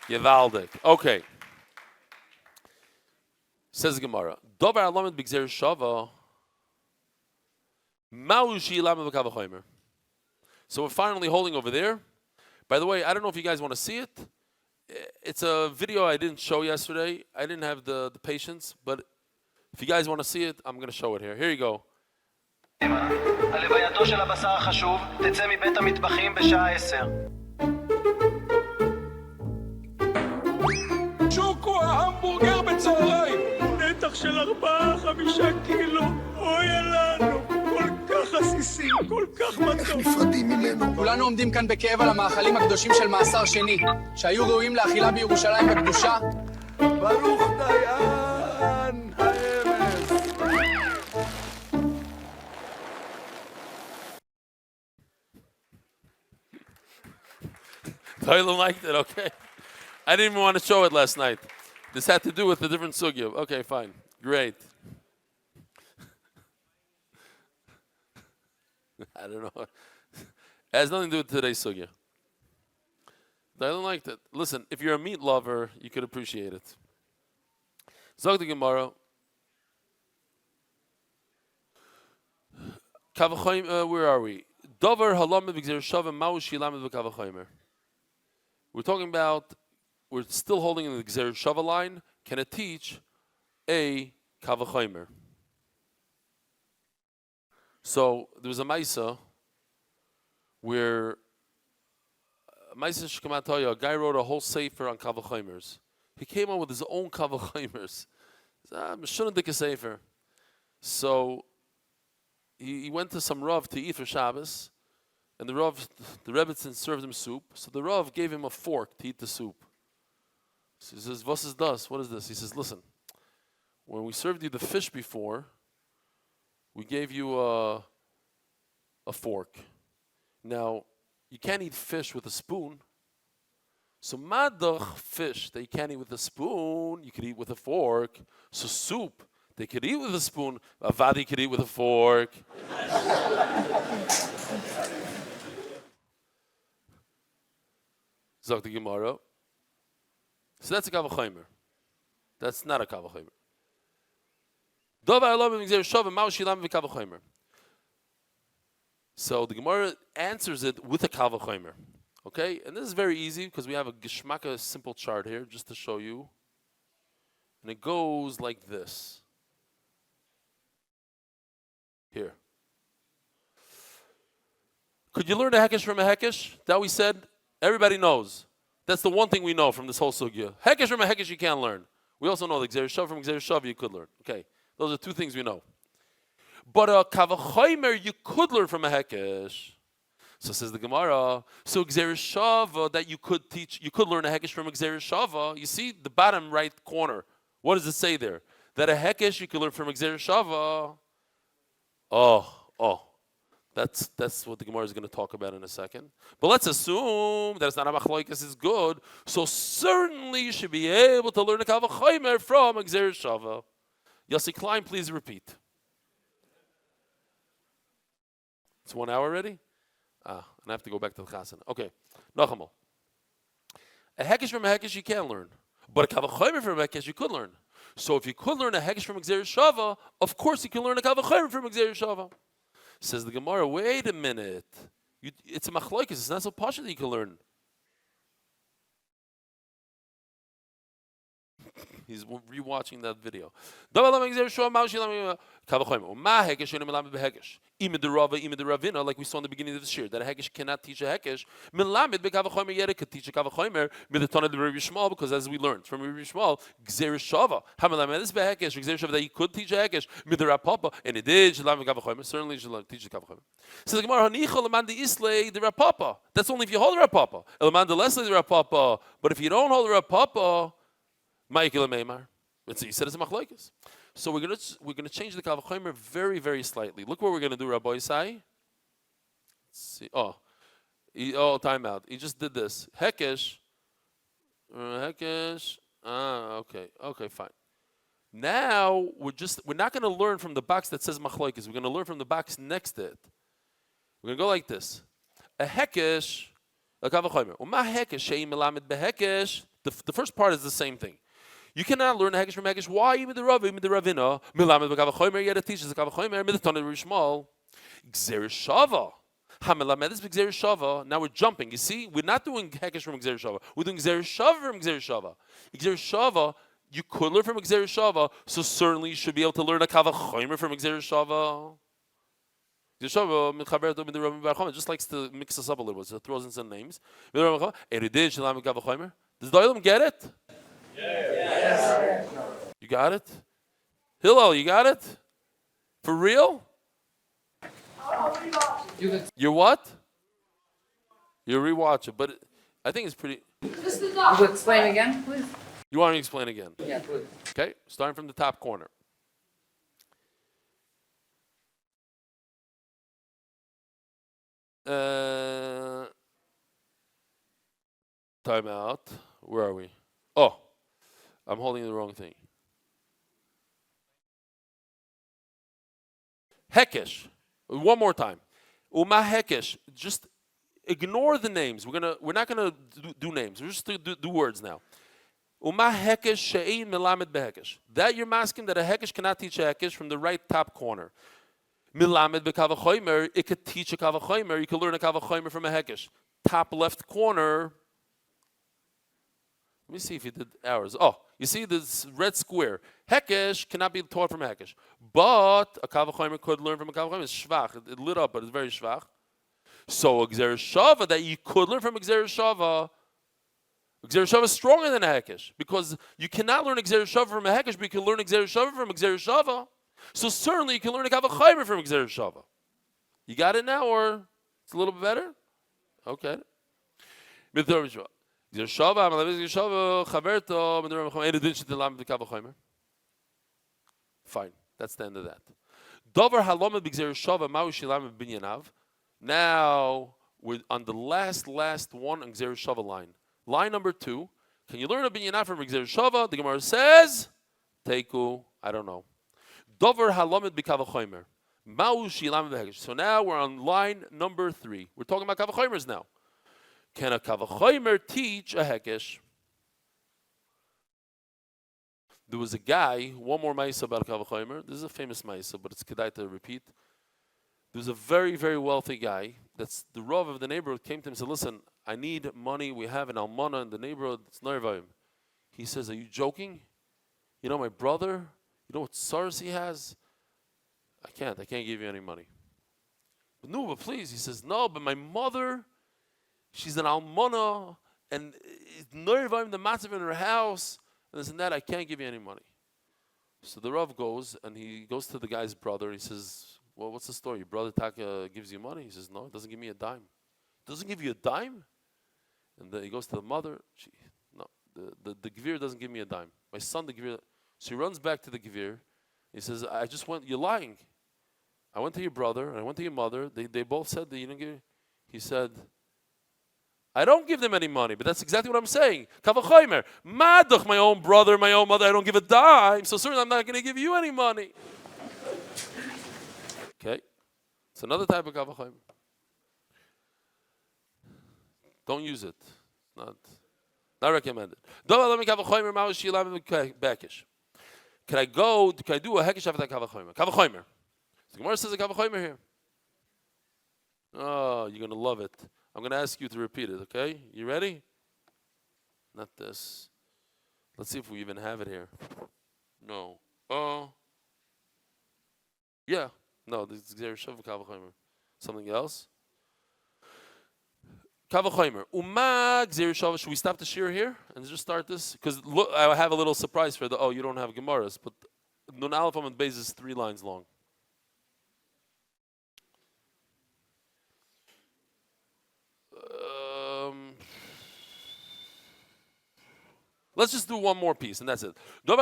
Yevaldik. Okay. Says the Gemara. Dovar alamed b'gzer shava. So we're finally holding over there. By the way, I don't know if you guys want to see it. It's a video I didn't show yesterday. I didn't have the patience, but if you guys want to see it, I'm going to show it here. Here you go. הלווייתו של הבשר החשוב תצא מבית המטבחים בשעה 10. שוקו ההמבורגר בצהריים, נתח של 4-5 קילו, אוי לנו, כל כך עסיסי, כל כך מתוק. נפרדים ממנו. כולנו עומדים כאן בכאב על המאכלים הקדושים של מאסר שני, שהיו ראויים לאכילה בירושלים בקדושה. ברוך דיין האמס. Tyler liked it, okay. I didn't even want to show it last night. This had to do with a different sugya. Okay, fine. Great. I don't know. It has nothing to do with today's sugya. Tyler liked it. Listen, if you're a meat lover, you could appreciate it. Zog the Gemara. Where are we? Dover halamed v'gzer shava ma'u shilamed v'kavachomer. We're talking about, we're still holding in the Gzer Shava line. Can it teach a Kavachomer? So there was a Maisa where Maisa Shkamataya, a guy wrote a whole sefer on Kavachomers. He came up with his own Kavachomers. Meshunadika sefer. So he went to some Rav to eat for Shabbos. And the Rebbetzin served him soup. So the Rav gave him a fork to eat the soup. So he says, "Was is das? What is this?" He says, "Listen, when we served you the fish before, we gave you a fork. Now, you can't eat fish with a spoon. So madach fish that you can't eat with a spoon, you could eat with a fork. So soup, they could eat with a spoon. Avadi could eat with a fork." Zog the Gemara. So that's a Kavachomer. That's not a Kavachomer. So the Gemara answers it with a Kavachomer. Okay? And this is very easy because we have a Geshmaka simple chart here just to show you. And it goes like this. Here. Could you learn a Hekesh from a Hekesh? That we said. Everybody knows. That's the one thing we know from this whole sugya. Hekesh from a Hekesh you can't learn. We also know the Gzer Shav from Gzer Shav you could learn. Okay, those are two things we know. But a Kavachomer you could learn from a Hekesh. So says the Gemara. So Gzer Shav that you could teach, you could learn a Hekesh from a Gzer Shav. You see the bottom right corner. What does it say there? That a Hekesh you could learn from a Gzer Shav. That's what the Gemara is going to talk about in a second. But let's assume that it's not a machloikas is good. So certainly you should be able to learn a Kavachomer from a Gzer Shava. Yossi Klein, please repeat. It's 1 hour already? And I have to go back to the Chasana. Okay. Nachamol. A Hekesh from a Hekesh you can learn. But a Kavachomer from a Hekesh you could learn. So if you could learn a hekesh from Gzeir Shava, of course you can learn a Kavachomer from Gzeir Shava. Says the Gemara, wait a minute. It's a machloikis. It's not so posh that you can learn. He's rewatching that video. Like we saw in the beginning of this year, that a hekesh cannot teach a hekesh. Because as we learned from Rabbi Shmuel, Gzeir Shava, that you could teach a hekesh, and it did. Certainly, you should teach a kavachomer. So the Gemara, that's only if you hold the rapapa. But if you don't hold the rapapa, he said it's a machlokes. So we're gonna change the kavachomer very, very slightly. Look what we're gonna do, Rabbi Isai. Let's see. Time out. He just did this. Hekesh. Okay, fine. Now we're not gonna learn from the box that says machlokes. We're gonna learn from the box next to it. We're gonna go like this. A hekesh, a kavachomer. The first part is the same thing. You cannot learn a hekesh from hekesh. Why? Even the Rav, even the Ravina. Milamed b'kavachomer. Yet it teaches the kavachomer. Midatone Rishmal. Gzeir Shava. Hamelamed is Gzeir Shava. Now we're jumping. You see, we're not doing hekesh from Gzeir Shava. We're doing Gzeir Shava from Gzeir Shava. Gzeir Shava, you could learn from Gzeir Shava, so certainly you should be able to learn a kavachomer from Gzeir Shava. Just likes to mix us up a little bit, so it throws in some names. Does the Olam get it? Yes. You got it? Hillel, you got it? For real? You're what? You rewatch it, but I think it's pretty. You explain again, please? You want me to explain again? Yeah, please. Okay, starting from the top corner. Time out. Where are we? Oh, I'm holding the wrong thing. Hekesh. One more time. Uma Hekesh. Just ignore the names. We're not gonna do names. We're just do words now. Uma Hekesh she'ein melamed behekesh. That you're masking that a Hekesh cannot teach a Hekesh from the right top corner. Milamed bekavachomer, it could teach a kavachomer. You could learn a kavachomer from a hekesh. Top left corner. Let me see if he did ours. Oh, you see this red square. Hekesh cannot be taught from a hekesh. But a kavachomer could learn from a kavachomer. It's shvach. It lit up, but it's very shvach. So a gzeir shava that you could learn from a gzeir shava. Gzeir shava is stronger than a hekesh. Because you cannot learn a gzeir shava from a hekesh, but you can learn a gzeir shava from a gzeir shava. So certainly you can learn a kavachomer from Gzeir Shava. You got it now, or it's a little bit better? Okay. Gzeir Shava, fine. That's the end of that. Dover halomed b'Gzeir Shava ma'u shilam b'binyanav. Now we're on the last one on Gzeir Shava line. Line number 2. Can you learn a binyanav from Gzeir Shava? The Gemara says, Teiku, I don't know. Dover halamed b'kavachomer. Ma'u shilam b'hekesh. So now we're on line number 3. We're talking about kavachomers now. Can a kavachomer teach a hekesh? There was a guy, one more ma'isa about kavachomer. This is a famous ma'isa, but it's kedai to repeat. There was a very, very wealthy guy. That's the Rav of the neighborhood came to him and said, listen, I need money. We have an almana in the neighborhood. It's nervayim. He says, are you joking? You know, my brother, you know what SARS he has? I can't give you any money. But no, but please. He says, no, but my mother, she's an almana, and it's nervayim, the matzav in her house, and this and that, I can't give you any money. So the Rav goes, and he goes to the guy's brother. He says, well, what's the story? Your brother Taka gives you money? He says, no, it doesn't give me a dime. Doesn't give you a dime? And then he goes to the mother. The gevir doesn't give me a dime. My son, the gevir. So he runs back to the gevir. He says, I just went, you're lying. I went to your brother, and I went to your mother. They both said that you didn't give. He said, I don't give them any money, but that's exactly what I'm saying. Kavachomer, maduch, my own brother, my own mother, I don't give a dime, so certainly I'm not going to give you any money. Okay? It's another type of kavachomer. Don't use it. Not recommended. Can I do a hekesh after that kavachomer? Kavachomer. So the Gemara says a kavachomer here. Oh, you're going to love it. I'm going to ask you to repeat it, okay? You ready? Not this. Let's see if we even have it here. No. Yeah. No, this is Gzer Shava Kavachomer. Something else? Kavachomer. Uma Gzer Shava. Should we stop the shir here and just start this? Because look, I have a little surprise for the. Oh, you don't have Gemaras, but Nun Aleph Amud Beis is 3 lines long. Let's just do one more piece, and that's it. So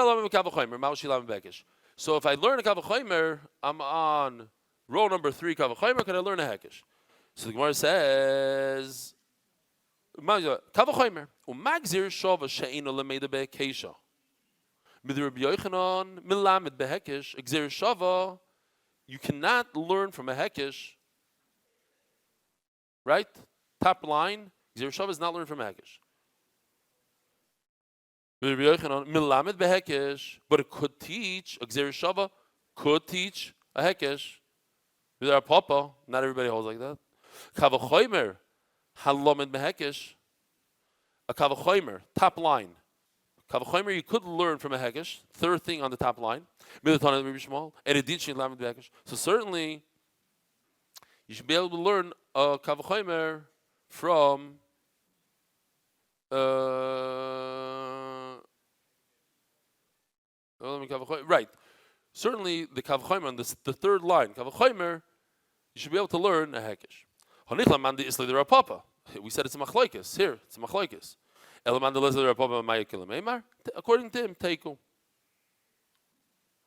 if I learn a kavachomer, I'm on row number 3 kavachomer. Can I learn a hekesh? So the Gemara says, kavachomer umagzir shova she'ino lemeda be'keisha. Mid Rabbi Yochanan milamed behekesh gzir shova. You cannot learn from a hekesh, right? Top line, gzir shova is not learned from a hekesh. But it could teach, a Gzer Shava could teach a Hekesh. With our Papa, not everybody holds like that. Kavachomer, Halomed Behekesh. A Kavachomer, top line. Kavachomer, you could learn from a Hekesh, third thing on the top line. So certainly, you should be able to learn a Kavachomer from right. Certainly, the Kavachomer on the third line, Kavachomer, you should be able to learn a Hekesh. We said it's a Machlokes. Here, it's a Machlokes. According to him, Teiku.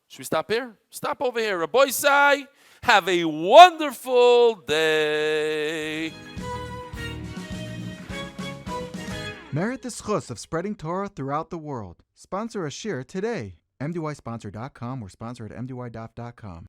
Should we stop here? Stop over here. Rabbi Sai, have a wonderful day. Merit the schus of spreading Torah throughout the world. Sponsor a shir today. MDYsponsor.com or sponsor at MDYDaf.com.